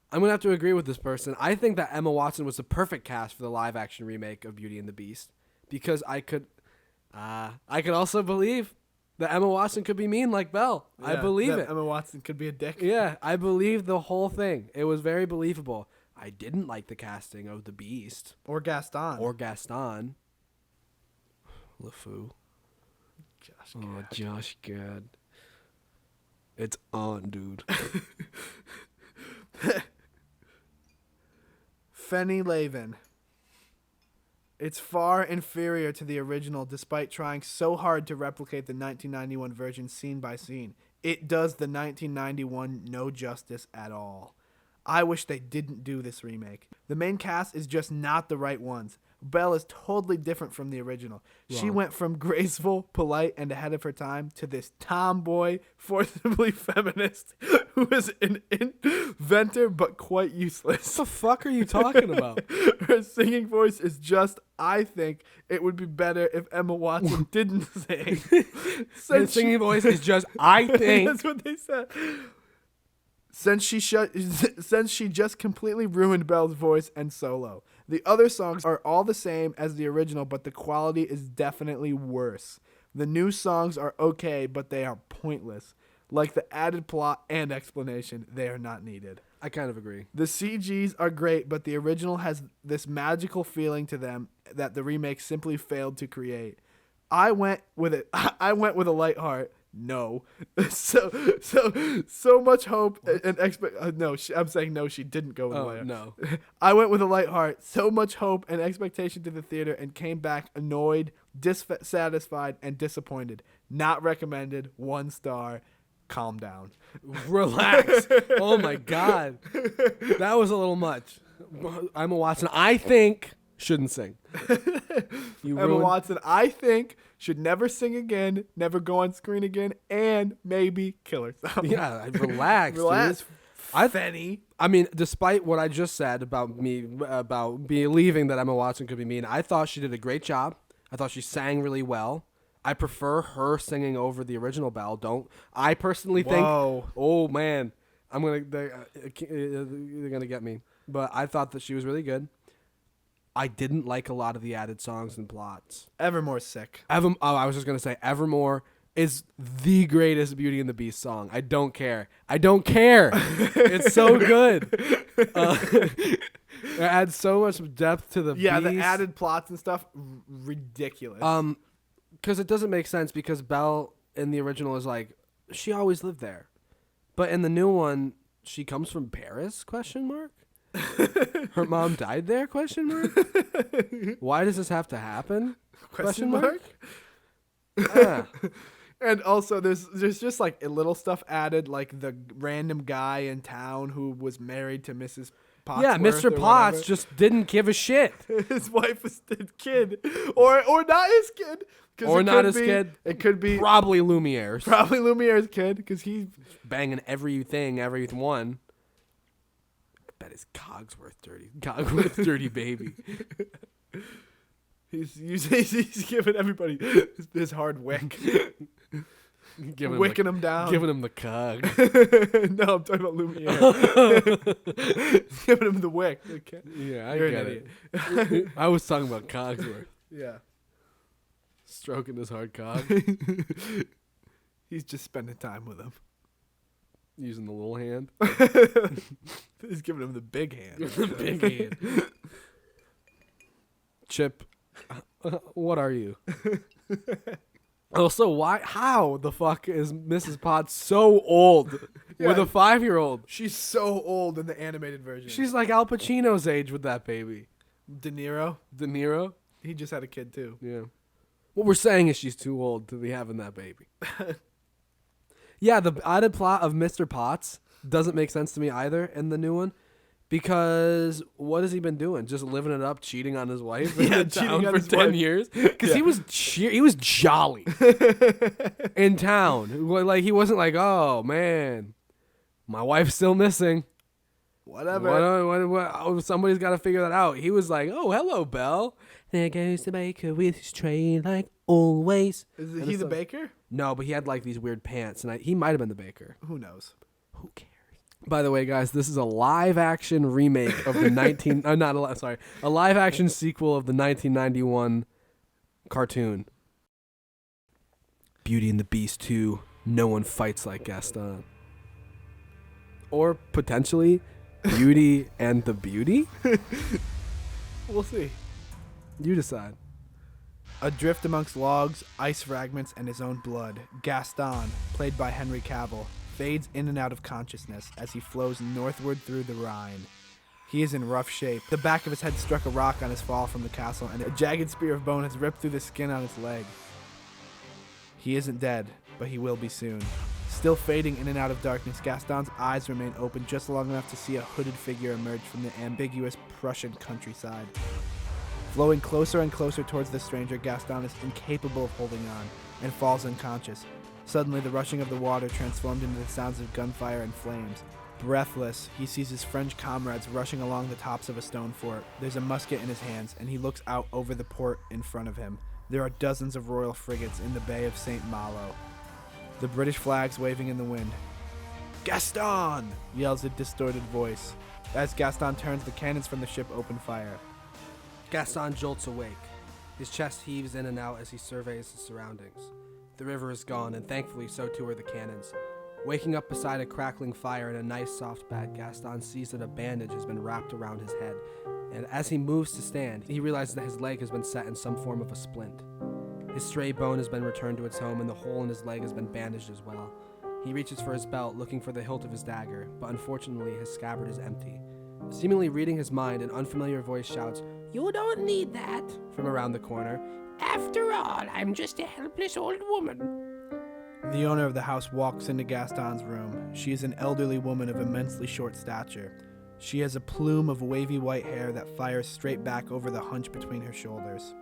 I'm going to have to agree with this person. I think that Emma Watson was the perfect cast for the live-action remake of Beauty and the Beast because I could also believe that Emma Watson could be mean like Belle. Yeah, I believe it. Emma Watson could be a dick. Yeah, I believe the whole thing. It was very believable. I didn't like the casting of the Beast. Or Gaston. LeFou. Josh Oh, Gad. Josh Gad. It's on, dude. Fenny Lavin. It's far inferior to the original despite trying so hard to replicate the 1991 version scene by scene. It does the 1991 no justice at all. I wish they didn't do this remake. The main cast is just not the right ones. Belle is totally different from the original. She Wrong. went from graceful, polite, and ahead of her time to this tomboy, forcibly feminist who is an inventor but quite useless. What the fuck are you talking about? Her singing voice is just, I think it would be better if Emma Watson didn't sing. Her singing voice is just, I think. That's what they said. Since she just completely ruined Belle's voice and solo. The other songs are all the same as the original, but the quality is definitely worse. The new songs are okay, but they are pointless. Like the added plot and explanation, they are not needed. I kind of agree. The CGs are great, but the original has this magical feeling to them that the remake simply failed to create. I went with a light heart. No, so much hope and I'm saying no. She didn't go with a light heart. No. I went with a light heart. So much hope and expectation to the theater, and came back annoyed, dissatisfied, and disappointed. Not recommended. 1 star. Calm down. Relax. Oh my God, that was a little much. Emma Watson, I think, shouldn't sing. Emma Watson, I think, should never sing again, never go on screen again, and maybe kill herself. Yeah, relax. Relax. Dude. Fenny. I mean, despite what I just said about believing that Emma Watson could be mean, I thought she did a great job. I thought she sang really well. I prefer her singing over the original Belle. I personally think. Whoa. Oh man, they're gonna get me. But I thought that she was really good. I didn't like a lot of the added songs and plots. Evermore's sick. I was just gonna say Evermore is the greatest Beauty and the Beast song. I don't care. It's so good. It adds so much depth to the Beast. The added plots and stuff, ridiculous. Because it doesn't make sense, because Belle in the original is like, she always lived there. But in the new one, she comes from Paris, ? Her mom died there, ? Why does this have to happen? ? Ah. And also, there's just like a little stuff added, like the random guy in town who was married to Mrs. Potts. Yeah, Mr. Potts just didn't give a shit. His wife was his kid, or not his kid, or not his kid. It could be probably Lumiere's. Probably Lumiere's kid, because he's banging everyone. I bet his Cogsworth dirty baby. He's giving everybody his hard wick. Wicking him down. Giving him the cog. No, I'm talking about Lumiere. Giving him the wick. Okay. Yeah, You're get an it. I was talking about Cogsworth. Yeah. Stroking his hard cog. He's just spending time with him. Using the little hand. He's giving him the big hand. The big hand. Chip, what are you? Also, how the fuck is Mrs. Potts so old with a 5-year-old? She's so old in the animated version. She's like Al Pacino's age with that baby. De Niro? He just had a kid too. Yeah. What we're saying is she's too old to be having that baby. Yeah, the added plot of Mr. Potts doesn't make sense to me either in the new one. Because what has he been doing? Just living it up, cheating on his wife in town for 10 years? Because he was jolly in town. Like, he wasn't like, oh, man, my wife's still missing. Whatever. What, somebody's got to figure that out. He was like, oh, hello, Belle. There goes the baker with his tray like always. Is he the baker? No, but he had like these weird pants, and he might have been the baker. Who knows? Who cares? By the way, guys, this is a live-action remake of the a live-action sequel of the 1991 cartoon. Beauty and the Beast 2, No One Fights Like Gaston. Or, potentially, Beauty and the Beauty? We'll see. You decide. Adrift amongst logs, ice fragments, and his own blood, Gaston, played by Henry Cavill, fades in and out of consciousness as he flows northward through the Rhine. He is in rough shape. The back of his head struck a rock on his fall from the castle, and a jagged spear of bone has ripped through the skin on his leg. He isn't dead, but he will be soon. Still fading in and out of darkness, Gaston's eyes remain open just long enough to see a hooded figure emerge from the ambiguous Prussian countryside. Flowing closer and closer towards the stranger, Gaston is incapable of holding on and falls unconscious. Suddenly, the rushing of the water transformed into the sounds of gunfire and flames. Breathless, he sees his French comrades rushing along the tops of a stone fort. There's a musket in his hands, and he looks out over the port in front of him. There are dozens of royal frigates in the Bay of St. Malo, the British flags waving in the wind. "Gaston!" yells a distorted voice. As Gaston turns, the cannons from the ship open fire. Gaston jolts awake. His chest heaves in and out as he surveys his surroundings. The river is gone, and thankfully so too are the cannons. Waking up beside a crackling fire in a nice soft bed, Gaston sees that a bandage has been wrapped around his head, and as he moves to stand, he realizes that his leg has been set in some form of a splint. His stray bone has been returned to its home, and the hole in his leg has been bandaged as well. He reaches for his belt, looking for the hilt of his dagger, but unfortunately his scabbard is empty. Seemingly reading his mind, an unfamiliar voice shouts, "You don't need that. from around the corner. After all, I'm just a helpless old woman." The owner of the house walks into Gaston's room. She is an elderly woman of immensely short stature. She has a plume of wavy white hair that fires straight back over the hunch between her shoulders.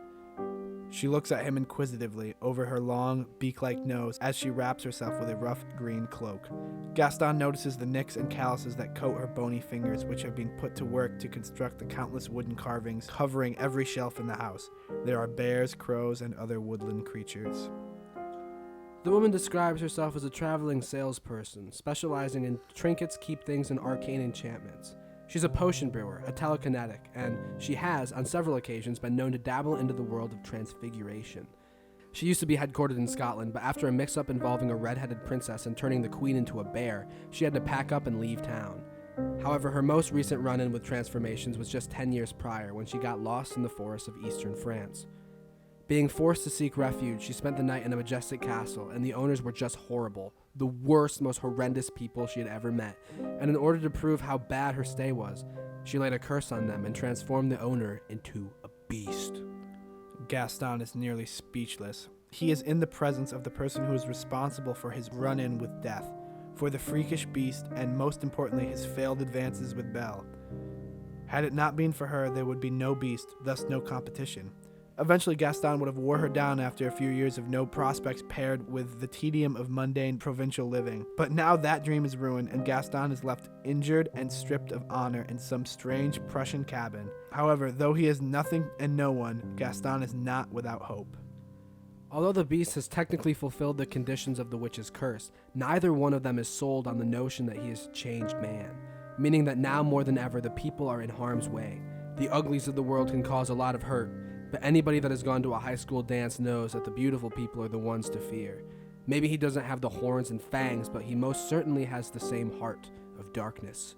She looks at him inquisitively over her long, beak-like nose as she wraps herself with a rough green cloak. Gaston notices the nicks and calluses that coat her bony fingers, which have been put to work to construct the countless wooden carvings covering every shelf in the house. There are bears, crows, and other woodland creatures. The woman describes herself as a traveling salesperson, specializing in trinkets, keep things, and arcane enchantments. She's a potion brewer, a telekinetic, and she has, on several occasions, been known to dabble into the world of transfiguration. She used to be headquartered in Scotland, but after a mix-up involving a red-headed princess and turning the queen into a bear, she had to pack up and leave town. However, her most recent run-in with transformations was just 10 years prior, when she got lost in the forests of eastern France. Being forced to seek refuge, she spent the night in a majestic castle, and the owners were just horrible. The worst, most horrendous people she had ever met. And in order to prove how bad her stay was, she laid a curse on them and transformed the owner into a beast. Gaston is nearly speechless. He is in the presence of the person who is responsible for his run-in with death, for the freakish beast, and most importantly, his failed advances with Belle. Had it not been for her, there would be no beast, thus no competition. Eventually, Gaston would have wore her down after a few years of no prospects paired with the tedium of mundane provincial living. But now that dream is ruined, and Gaston is left injured and stripped of honor in some strange Prussian cabin. However, though he is nothing and no one, Gaston is not without hope. Although the beast has technically fulfilled the conditions of the witch's curse, neither one of them is sold on the notion that he is a changed man, meaning that now more than ever the people are in harm's way. The uglies of the world can cause a lot of hurt, but anybody that has gone to a high school dance knows that the beautiful people are the ones to fear. Maybe he doesn't have the horns and fangs, but he most certainly has the same heart of darkness.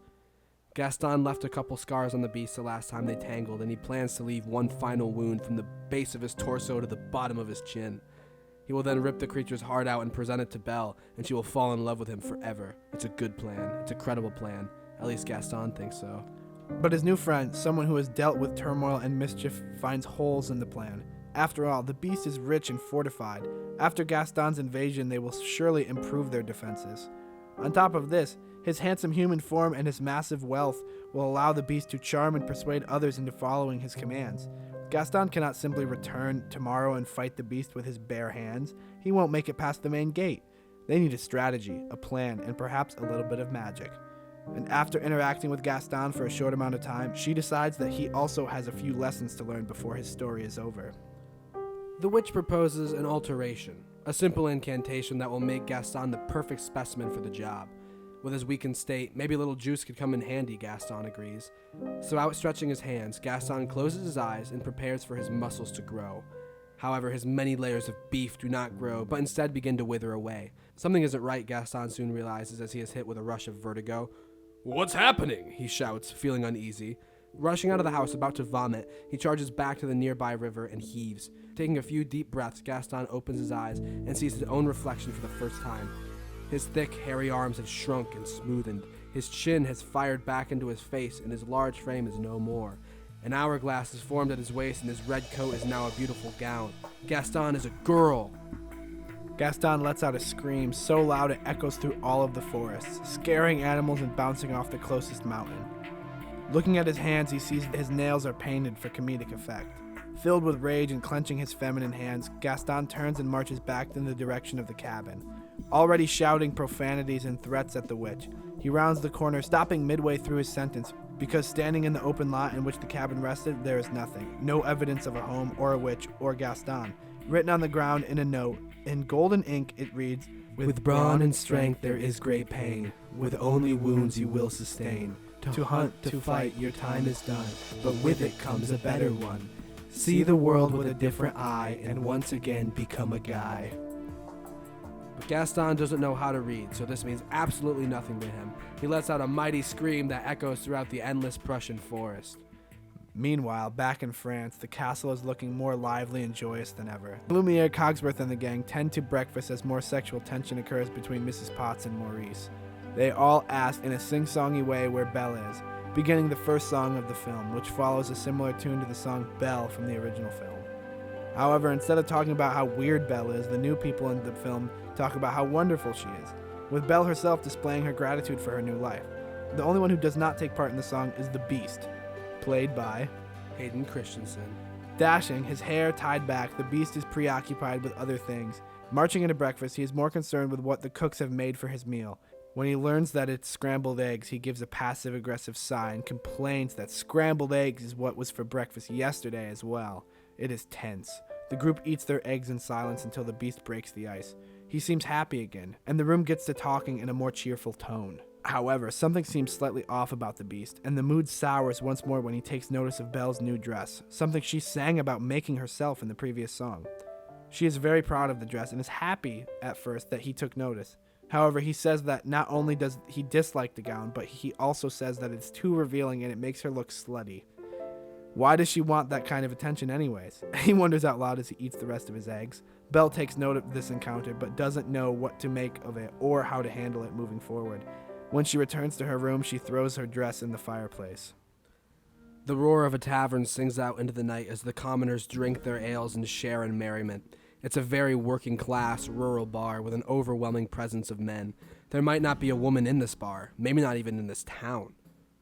Gaston left a couple scars on the beast the last time they tangled, and he plans to leave one final wound from the base of his torso to the bottom of his chin. He will then rip the creature's heart out and present it to Belle, and she will fall in love with him forever. It's a good plan. It's a credible plan. At least Gaston thinks so. But his new friend, someone who has dealt with turmoil and mischief, finds holes in the plan. After all, the beast is rich and fortified. After Gaston's invasion, they will surely improve their defenses. On top of this, his handsome human form and his massive wealth will allow the beast to charm and persuade others into following his commands. Gaston cannot simply return tomorrow and fight the beast with his bare hands. He won't make it past the main gate. They need a strategy, a plan, and perhaps a little bit of magic. And after interacting with Gaston for a short amount of time, she decides that he also has a few lessons to learn before his story is over. The witch proposes an alteration, a simple incantation that will make Gaston the perfect specimen for the job. With his weakened state, maybe a little juice could come in handy, Gaston agrees. So outstretching his hands, Gaston closes his eyes and prepares for his muscles to grow. However, his many layers of beef do not grow, but instead begin to wither away. Something isn't right, Gaston soon realizes as he is hit with a rush of vertigo. "What's happening?" he shouts, feeling uneasy. Rushing out of the house, about to vomit, he charges back to the nearby river and heaves. Taking a few deep breaths, Gaston opens his eyes and sees his own reflection for the first time. His thick, hairy arms have shrunk and smoothened. His chin has fired back into his face, and his large frame is no more. An hourglass is formed at his waist, and his red coat is now a beautiful gown. Gaston is a girl. Gaston lets out a scream so loud it echoes through all of the forest, scaring animals and bouncing off the closest mountain. Looking at his hands, he sees his nails are painted for comedic effect. Filled with rage and clenching his feminine hands, Gaston turns and marches back in the direction of the cabin. Already shouting profanities and threats at the witch, he rounds the corner, stopping midway through his sentence, because standing in the open lot in which the cabin rested, there is nothing. No evidence of a home or a witch or Gaston. Written on the ground in a note, in golden ink, it reads, With brawn and strength there is great pain. With only wounds you will sustain. To hunt, to fight, your time is done. But with it comes a better one. See the world with a different eye, and once again become a guy. But Gaston doesn't know how to read, so this means absolutely nothing to him. He lets out a mighty scream that echoes throughout the endless Prussian forest. Meanwhile, back in France, the castle is looking more lively and joyous than ever. Lumiere, Cogsworth, and the gang tend to breakfast as more sexual tension occurs between Mrs. Potts and Maurice. They all ask in a sing-songy way where Belle is, beginning the first song of the film, which follows a similar tune to the song Belle from the original film. However, instead of talking about how weird Belle is, the new people in the film talk about how wonderful she is, with Belle herself displaying her gratitude for her new life. The only one who does not take part in the song is the Beast, played by Hayden Christensen. Dashing, his hair tied back, the Beast is preoccupied with other things. Marching into breakfast, he is more concerned with what the cooks have made for his meal. When he learns that it's scrambled eggs, he gives a passive-aggressive sigh and complains that scrambled eggs is what was for breakfast yesterday as well. It is tense. The group eats their eggs in silence until the Beast breaks the ice. He seems happy again, and the room gets to talking in a more cheerful tone. However, something seems slightly off about the Beast, and the mood sours once more when he takes notice of Belle's new dress, something she sang about making herself in the previous song. She is very proud of the dress and is happy at first that he took notice. However, he says that not only does he dislike the gown, but he also says that it's too revealing and it makes her look slutty. Why does she want that kind of attention anyways? He wonders out loud as he eats the rest of his eggs. Belle takes note of this encounter, but doesn't know what to make of it or how to handle it moving forward. When she returns to her room, she throws her dress in the fireplace. The roar of a tavern sings out into the night as the commoners drink their ales and share in merriment. It's a very working-class, rural bar with an overwhelming presence of men. There might not be a woman in this bar, maybe not even in this town.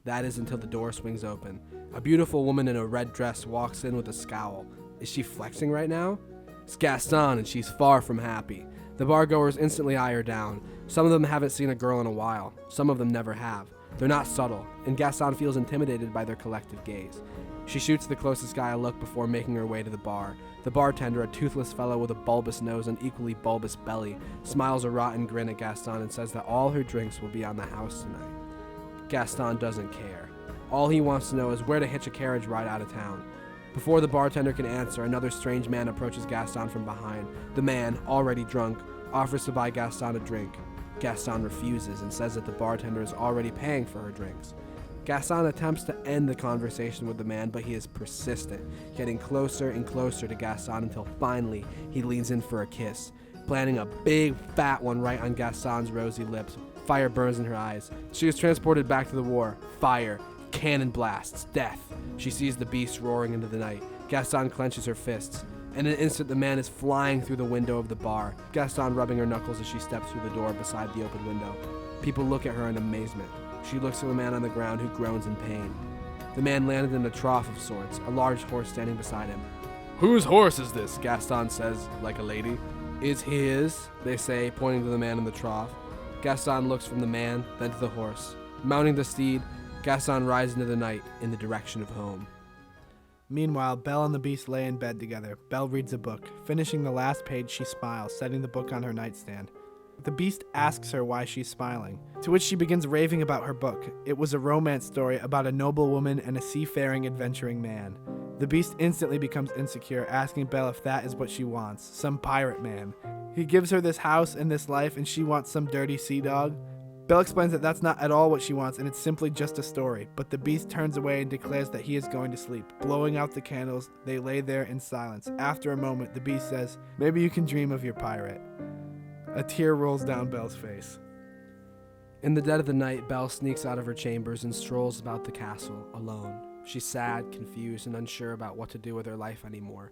That is until the door swings open. A beautiful woman in a red dress walks in with a scowl. Is she flexing right now? It's Gaston, and she's far from happy. The bargoers instantly eye her down. Some of them haven't seen a girl in a while. Some of them never have. They're not subtle, and Gaston feels intimidated by their collective gaze. She shoots the closest guy a look before making her way to the bar. The bartender, a toothless fellow with a bulbous nose and equally bulbous belly, smiles a rotten grin at Gaston and says that all her drinks will be on the house tonight. Gaston doesn't care. All he wants to know is where to hitch a carriage ride out of town. Before the bartender can answer, another strange man approaches Gaston from behind. The man, already drunk, offers to buy Gaston a drink. Gaston refuses and says that the bartender is already paying for her drinks. Gaston attempts to end the conversation with the man, but he is persistent, getting closer and closer to Gaston until finally he leans in for a kiss, planting a big fat one right on Gaston's rosy lips. Fire burns in her eyes. She is transported back to the war. Fire, cannon blasts, death. She sees the Beast roaring into the night. Gaston clenches her fists. In an instant, the man is flying through the window of the bar, Gaston rubbing her knuckles as she steps through the door beside the open window. People look at her in amazement. She looks to the man on the ground who groans in pain. The man landed in a trough of sorts, a large horse standing beside him. "Whose horse is this?" Gaston says, like a lady. "It's his," they say, pointing to the man in the trough. Gaston looks from the man, then to the horse. Mounting the steed, Gaston rides into the night in the direction of home. Meanwhile, Belle and the Beast lay in bed together. Belle reads a book. Finishing the last page, she smiles, setting the book on her nightstand. The Beast asks her why she's smiling, to which she begins raving about her book. It was a romance story about a noble woman and a seafaring, adventuring man. The Beast instantly becomes insecure, asking Belle if that is what she wants, some pirate man. He gives her this house and this life, and she wants some dirty sea dog. Belle explains that that's not at all what she wants, and it's simply just a story, but the Beast turns away and declares that he is going to sleep. Blowing out the candles, they lay there in silence. After a moment, the Beast says, "Maybe you can dream of your pirate." A tear rolls down Belle's face. In the dead of the night, Belle sneaks out of her chambers and strolls about the castle, alone. She's sad, confused, and unsure about what to do with her life anymore.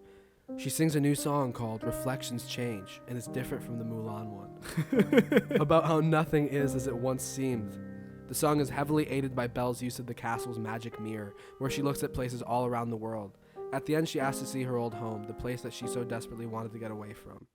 She sings a new song called Reflections Change, and it's different from the Mulan one, about how nothing is as it once seemed. The song is heavily aided by Belle's use of the castle's magic mirror, where she looks at places all around the world. At the end, she asks to see her old home, the place that she so desperately wanted to get away from.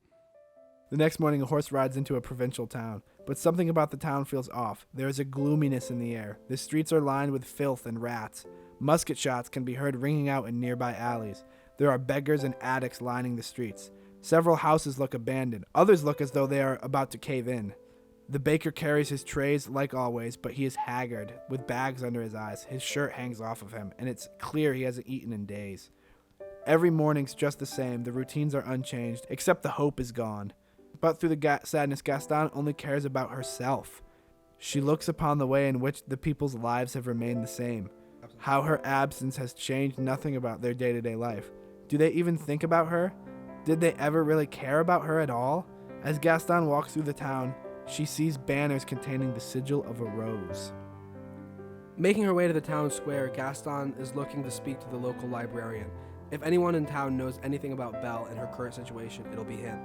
The next morning, a horse rides into a provincial town, but something about the town feels off. There is a gloominess in the air. The streets are lined with filth and rats. Musket shots can be heard ringing out in nearby alleys. There are beggars and addicts lining the streets. Several houses look abandoned. Others look as though they are about to cave in. The baker carries his trays like always, but he is haggard, with bags under his eyes. His shirt hangs off of him, and it's clear he hasn't eaten in days. Every morning's just the same. The routines are unchanged, except the hope is gone. But through the sadness, Gaston only cares about herself. She looks upon the way in which the people's lives have remained the same. How her absence has changed nothing about their day-to-day life. Do they even think about her? Did they ever really care about her at all? As Gaston walks through the town, she sees banners containing the sigil of a rose. Making her way to the town square, Gaston is looking to speak to the local librarian. If anyone in town knows anything about Belle and her current situation, it'll be him.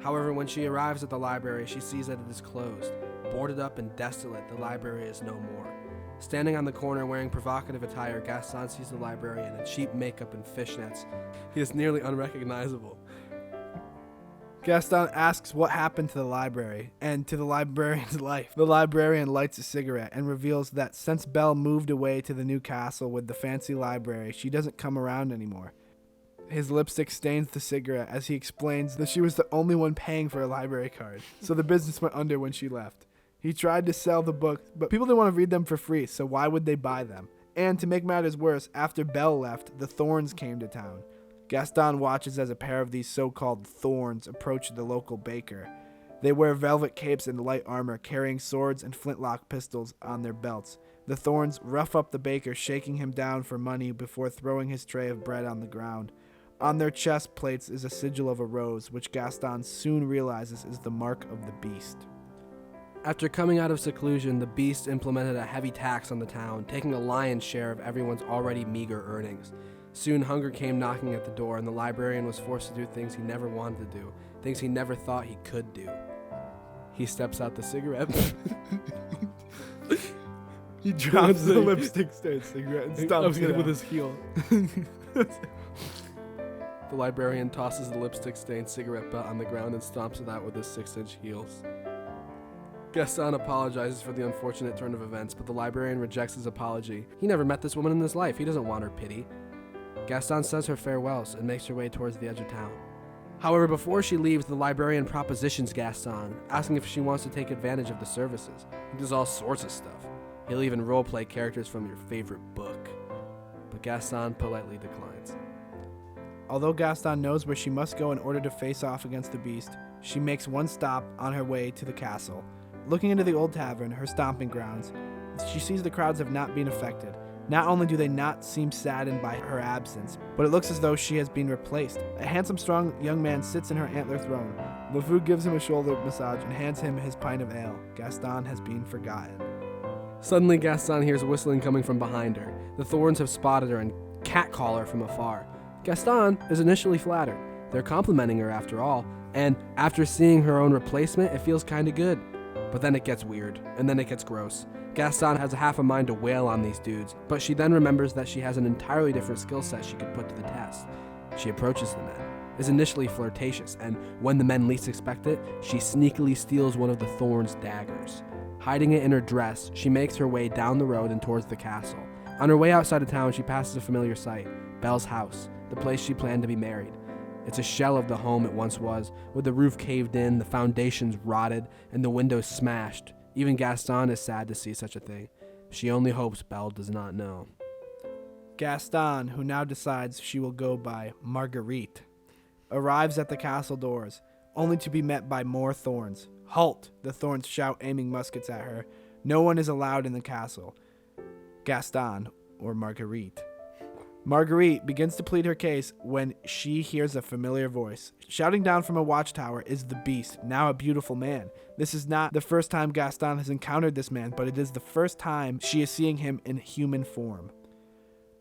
However, when she arrives at the library, she sees that it is closed. Boarded up and desolate, the library is no more. Standing on the corner wearing provocative attire, Gaston sees the librarian in cheap makeup and fishnets. He is nearly unrecognizable. Gaston asks what happened to the library and to the librarian's life. The librarian lights a cigarette and reveals that since Belle moved away to the new castle with the fancy library, she doesn't come around anymore. His lipstick stains the cigarette as he explains that she was the only one paying for a library card, so the business went under when she left. He tried to sell the books, but people didn't want to read them for free, so why would they buy them? And to make matters worse, after Belle left, the Thorns came to town. Gaston watches as a pair of these so-called Thorns approach the local baker. They wear velvet capes and light armor, carrying swords and flintlock pistols on their belts. The Thorns rough up the baker, shaking him down for money before throwing his tray of bread on the ground. On their chest plates is a sigil of a rose, which Gaston soon realizes is the mark of the beast. After coming out of seclusion, the beast implemented a heavy tax on the town, taking a lion's share of everyone's already meager earnings. Soon hunger came knocking at the door, and the librarian was forced to do things he never wanted to do, things he never thought he could do. He steps out the cigarette. He drops the lipstick-stained cigarette and stomps it with his heel. The librarian tosses the lipstick-stained cigarette butt on the ground and stomps it out with his 6-inch heels. Gaston apologizes for the unfortunate turn of events, but the librarian rejects his apology. He never met this woman in his life. He doesn't want her pity. Gaston says her farewells and makes her way towards the edge of town. However, before she leaves, the librarian propositions Gaston, asking if she wants to take advantage of the services. He does all sorts of stuff. He'll even roleplay characters from your favorite book. But Gaston politely declines. Although Gaston knows where she must go in order to face off against the beast, she makes one stop on her way to the castle. Looking into the old tavern, her stomping grounds, she sees the crowds have not been affected. Not only do they not seem saddened by her absence, but it looks as though she has been replaced. A handsome, strong young man sits in her antler throne. LeFou gives him a shoulder massage and hands him his pint of ale. Gaston has been forgotten. Suddenly, Gaston hears whistling coming from behind her. The Thorns have spotted her and catcall her from afar. Gaston is initially flattered. They're complimenting her after all, and after seeing her own replacement, it feels kinda good. But then it gets weird, and then it gets gross. Gaston has a half a mind to wail on these dudes, but she then remembers that she has an entirely different skill set she could put to the test. She approaches the men, is initially flirtatious, and when the men least expect it, she sneakily steals one of the Thorns' daggers. Hiding it in her dress, she makes her way down the road and towards the castle. On her way outside of town, she passes a familiar sight, Belle's house, the place she planned to be married. It's a shell of the home it once was, with the roof caved in, the foundations rotted, and the windows smashed. Even Gaston is sad to see such a thing. She only hopes Belle does not know. Gaston, who now decides she will go by Marguerite, arrives at the castle doors, only to be met by more Thorns. "Halt!" the Thorns shout, aiming muskets at her. No one is allowed in the castle. Gaston, or Marguerite. Marguerite begins to plead her case when she hears a familiar voice. Shouting down from a watchtower is the beast, now a beautiful man. This is not the first time Gaston has encountered this man, but it is the first time she is seeing him in human form.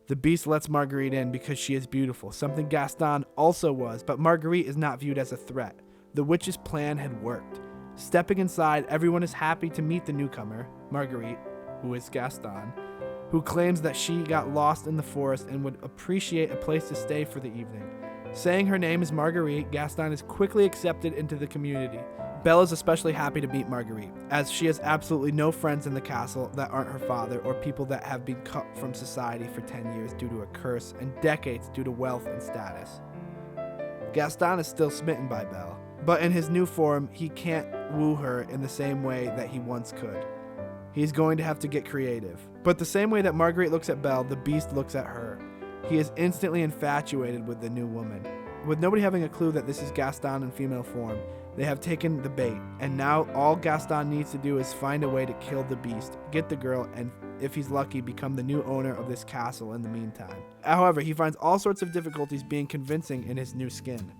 The beast lets Marguerite in because she is beautiful, something Gaston also was, but Marguerite is not viewed as a threat. The witch's plan had worked. Stepping inside, everyone is happy to meet the newcomer, Marguerite, who is Gaston. who claims that she got lost in the forest and would appreciate a place to stay for the evening. Saying her name is Marguerite, Gaston is quickly accepted into the community. Belle is especially happy to meet Marguerite, as she has absolutely no friends in the castle that aren't her father or people that have been cut from society for 10 years due to a curse and decades due to wealth and status. Gaston is still smitten by Belle, but in his new form, he can't woo her in the same way that he once could. He's going to have to get creative. But the same way that Marguerite looks at Belle, the Beast looks at her. He is instantly infatuated with the new woman. With nobody having a clue that this is Gaston in female form, they have taken the bait, and now all Gaston needs to do is find a way to kill the Beast, get the girl, and if he's lucky, become the new owner of this castle in the meantime. However, he finds all sorts of difficulties being convincing in his new skin.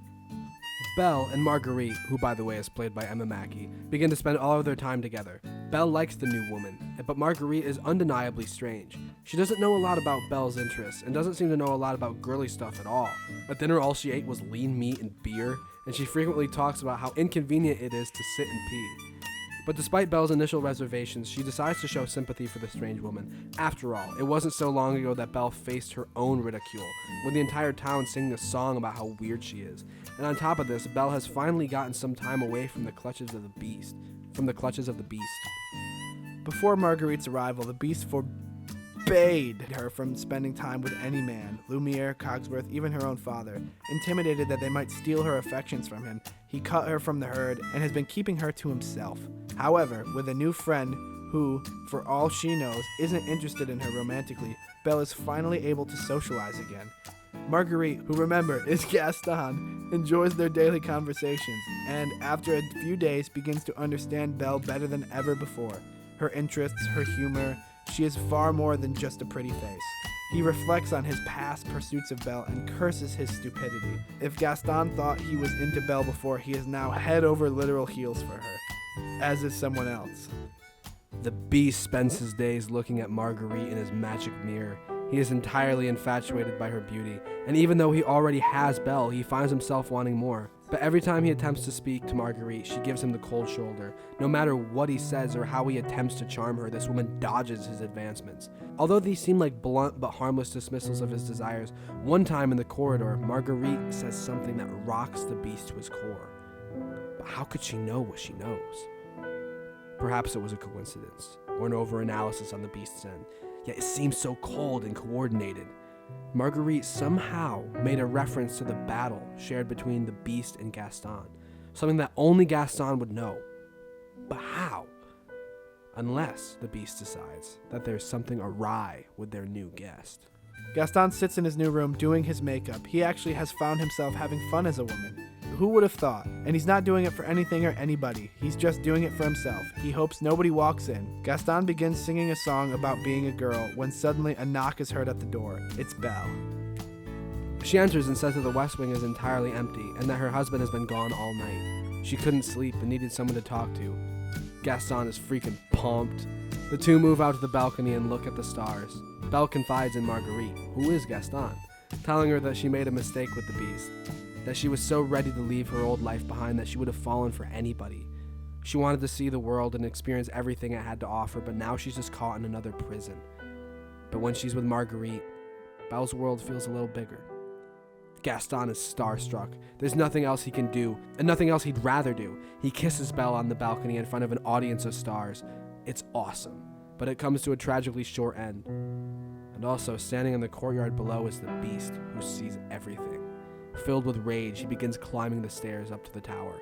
Belle and Marguerite, who by the way is played by Emma Mackey, begin to spend all of their time together. Belle likes the new woman, but Marguerite is undeniably strange. She doesn't know a lot about Belle's interests and doesn't seem to know a lot about girly stuff at all. At dinner, all she ate was lean meat and beer, and she frequently talks about how inconvenient it is to sit and pee. But despite Belle's initial reservations, she decides to show sympathy for the strange woman. After all, it wasn't so long ago that Belle faced her own ridicule, with the entire town singing a song about how weird she is. And on top of this, Belle has finally gotten some time away from the clutches of the Beast. Before Marguerite's arrival, the Beast forbade her from spending time with any man, Lumiere, Cogsworth, even her own father. Intimidated that they might steal her affections from him, he cut her from the herd and has been keeping her to himself. However, with a new friend who, for all she knows, isn't interested in her romantically, Belle is finally able to socialize again. Marguerite, who remember is Gaston, enjoys their daily conversations, and after a few days begins to understand Belle better than ever before. Her interests, her humor, she is far more than just a pretty face. He reflects on his past pursuits of Belle and curses his stupidity. If Gaston thought he was into Belle before, he is now head over literal heels for her, as is someone else. The Beast spends his days looking at Marguerite in his magic mirror. He is entirely infatuated by her beauty, and even though he already has Belle, he finds himself wanting more. But every time he attempts to speak to Marguerite, she gives him the cold shoulder. No matter what he says or how he attempts to charm her, this woman dodges his advancements. Although these seem like blunt but harmless dismissals of his desires, one time in the corridor, Marguerite says something that rocks the Beast to his core. But how could she know what she knows? Perhaps it was a coincidence, or an overanalysis on the Beast's end, yet it seems so cold and coordinated. Marguerite somehow made a reference to the battle shared between the Beast and Gaston, something that only Gaston would know. But how? Unless the Beast decides that there's something awry with their new guest. Gaston sits in his new room doing his makeup. He actually has found himself having fun as a woman. Who would have thought? And he's not doing it for anything or anybody. He's just doing it for himself. He hopes nobody walks in. Gaston begins singing a song about being a girl when suddenly a knock is heard at the door. It's Belle. She enters and says that the West Wing is entirely empty and that her husband has been gone all night. She couldn't sleep and needed someone to talk to. Gaston is freaking pumped. The two move out to the balcony and look at the stars. Belle confides in Marguerite, who is Gaston, telling her that she made a mistake with the Beast, that she was so ready to leave her old life behind that she would have fallen for anybody. She wanted to see the world and experience everything it had to offer, but now she's just caught in another prison. But when she's with Marguerite, Belle's world feels a little bigger. Gaston is starstruck. There's nothing else he can do, and nothing else he'd rather do. He kisses Belle on the balcony in front of an audience of stars. It's awesome, but it comes to a tragically short end. And also, standing in the courtyard below is the Beast, who sees everything. Filled with rage, he begins climbing the stairs up to the tower.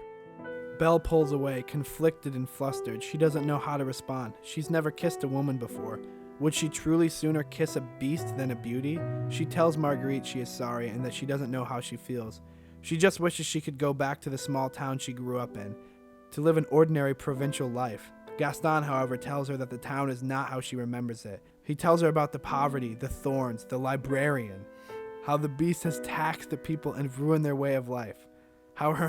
Belle pulls away, conflicted and flustered. She doesn't know how to respond. She's never kissed a woman before. Would she truly sooner kiss a beast than a beauty? She tells Marguerite she is sorry and that she doesn't know how she feels. She just wishes she could go back to the small town she grew up in, to live an ordinary provincial life. Gaston, however, tells her that the town is not how she remembers it. He tells her about the poverty, the thorns, the librarian, how the Beast has taxed the people and ruined their way of life, how her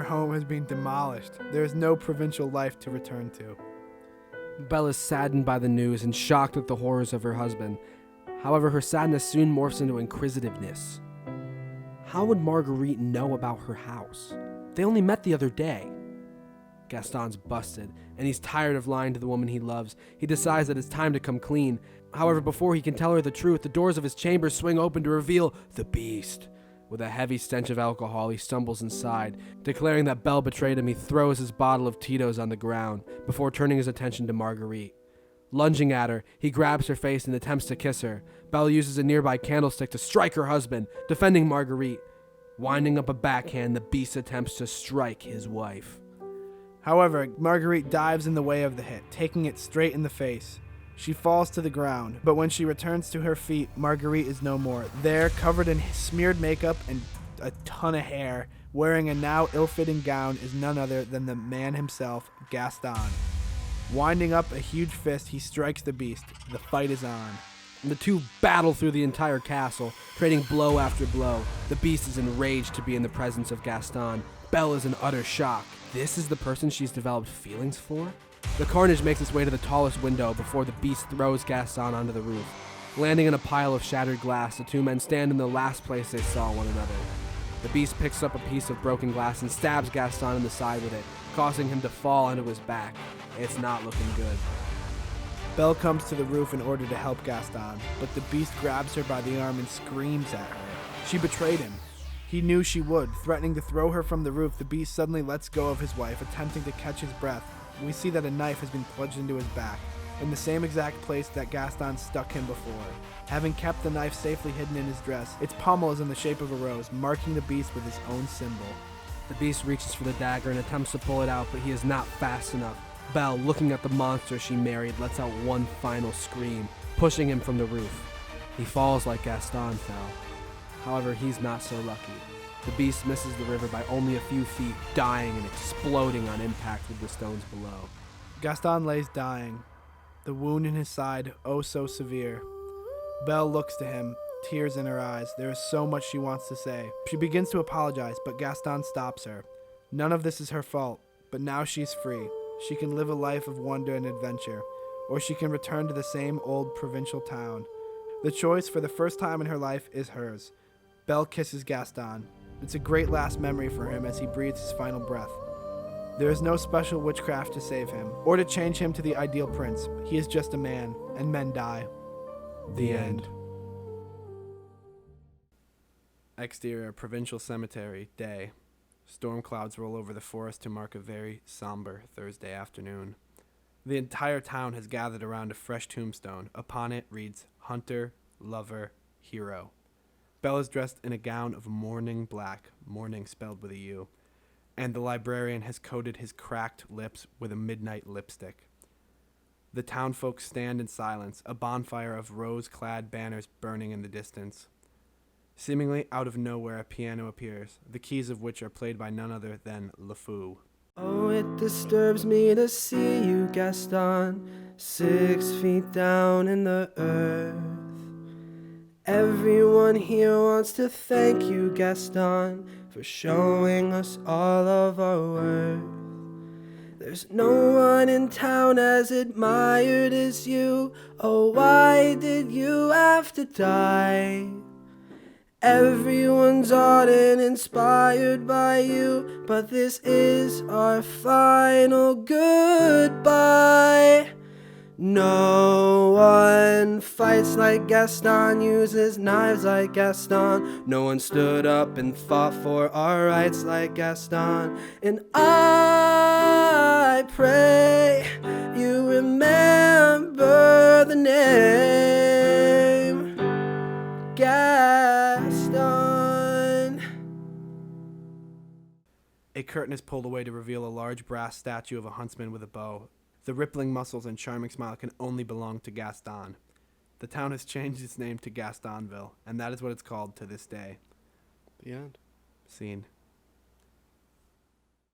home has been demolished. There is no provincial life to return to. Belle is saddened by the news and shocked at the horrors of her husband. However, her sadness soon morphs into inquisitiveness. How would Marguerite know about her house? They only met the other day. Gaston's busted, and he's tired of lying to the woman he loves. He decides that it's time to come clean. However, before he can tell her the truth, the doors of his chamber swing open to reveal the Beast. With a heavy stench of alcohol, he stumbles inside. Declaring that Belle betrayed him, he throws his bottle of Tito's on the ground, before turning his attention to Marguerite. Lunging at her, he grabs her face and attempts to kiss her. Belle uses a nearby candlestick to strike her husband, defending Marguerite. Winding up a backhand, the Beast attempts to strike his wife. However, Marguerite dives in the way of the hit, taking it straight in the face. She falls to the ground, but when she returns to her feet, Marguerite is no more. There, covered in smeared makeup and a ton of hair, wearing a now ill-fitting gown, is none other than the man himself, Gaston. Winding up a huge fist, he strikes the Beast. The fight is on. The two battle through the entire castle, trading blow after blow. The Beast is enraged to be in the presence of Gaston. Belle is in utter shock. This is the person she's developed feelings for? The carnage makes its way to the tallest window before the Beast throws Gaston onto the roof. Landing in a pile of shattered glass, the two men stand in the last place they saw one another. The Beast picks up a piece of broken glass and stabs Gaston in the side with it, causing him to fall onto his back. It's not looking good. Belle comes to the roof in order to help Gaston, but the Beast grabs her by the arm and screams at her. She betrayed him. He knew she would. Threatening to throw her from the roof, the Beast suddenly lets go of his wife, attempting to catch his breath. We see that a knife has been plunged into his back, in the same exact place that Gaston stuck him before. Having kept the knife safely hidden in his dress, its pommel is in the shape of a rose, marking the Beast with his own symbol. The Beast reaches for the dagger and attempts to pull it out, but he is not fast enough. Belle, looking at the monster she married, lets out one final scream, pushing him from the roof. He falls like Gaston fell. However, he's not so lucky. The Beast misses the river by only a few feet, dying and exploding on impact with the stones below. Gaston lays dying, the wound in his side oh so severe. Belle looks to him, tears in her eyes. There is so much she wants to say. She begins to apologize, but Gaston stops her. None of this is her fault, but now she's free. She can live a life of wonder and adventure, or she can return to the same old provincial town. The choice, for the first time in her life, is hers. Belle kisses Gaston. It's a great last memory for him as he breathes his final breath. There is no special witchcraft to save him, or to change him to the ideal prince. He is just a man, and men die. The end. Exterior provincial cemetery, day. Storm clouds roll over the forest to mark a very somber Thursday afternoon. The entire town has gathered around a fresh tombstone. Upon it reads, Hunter, Lover, Hero. Belle is dressed in a gown of mourning black, mourning spelled with a U, and the librarian has coated his cracked lips with a midnight lipstick. The townfolk stand in silence, a bonfire of rose-clad banners burning in the distance. Seemingly out of nowhere, a piano appears, the keys of which are played by none other than LeFou. Oh, it disturbs me to see you, Gaston, 6 feet down in the earth. Everyone here wants to thank you, Gaston, for showing us all of our worth. There's no one in town as admired as you. Oh, why did you have to die? Everyone's ardent and inspired by you, but this is our final goodbye. No one fights like Gaston, uses knives like Gaston. No one stood up and fought for our rights like Gaston. And I pray you remember the name Gaston. A curtain is pulled away to reveal a large brass statue of a huntsman with a bow. The rippling muscles and charming smile can only belong to Gaston. The town has changed its name to Gastonville, and that is what it's called to this day. The end. Scene.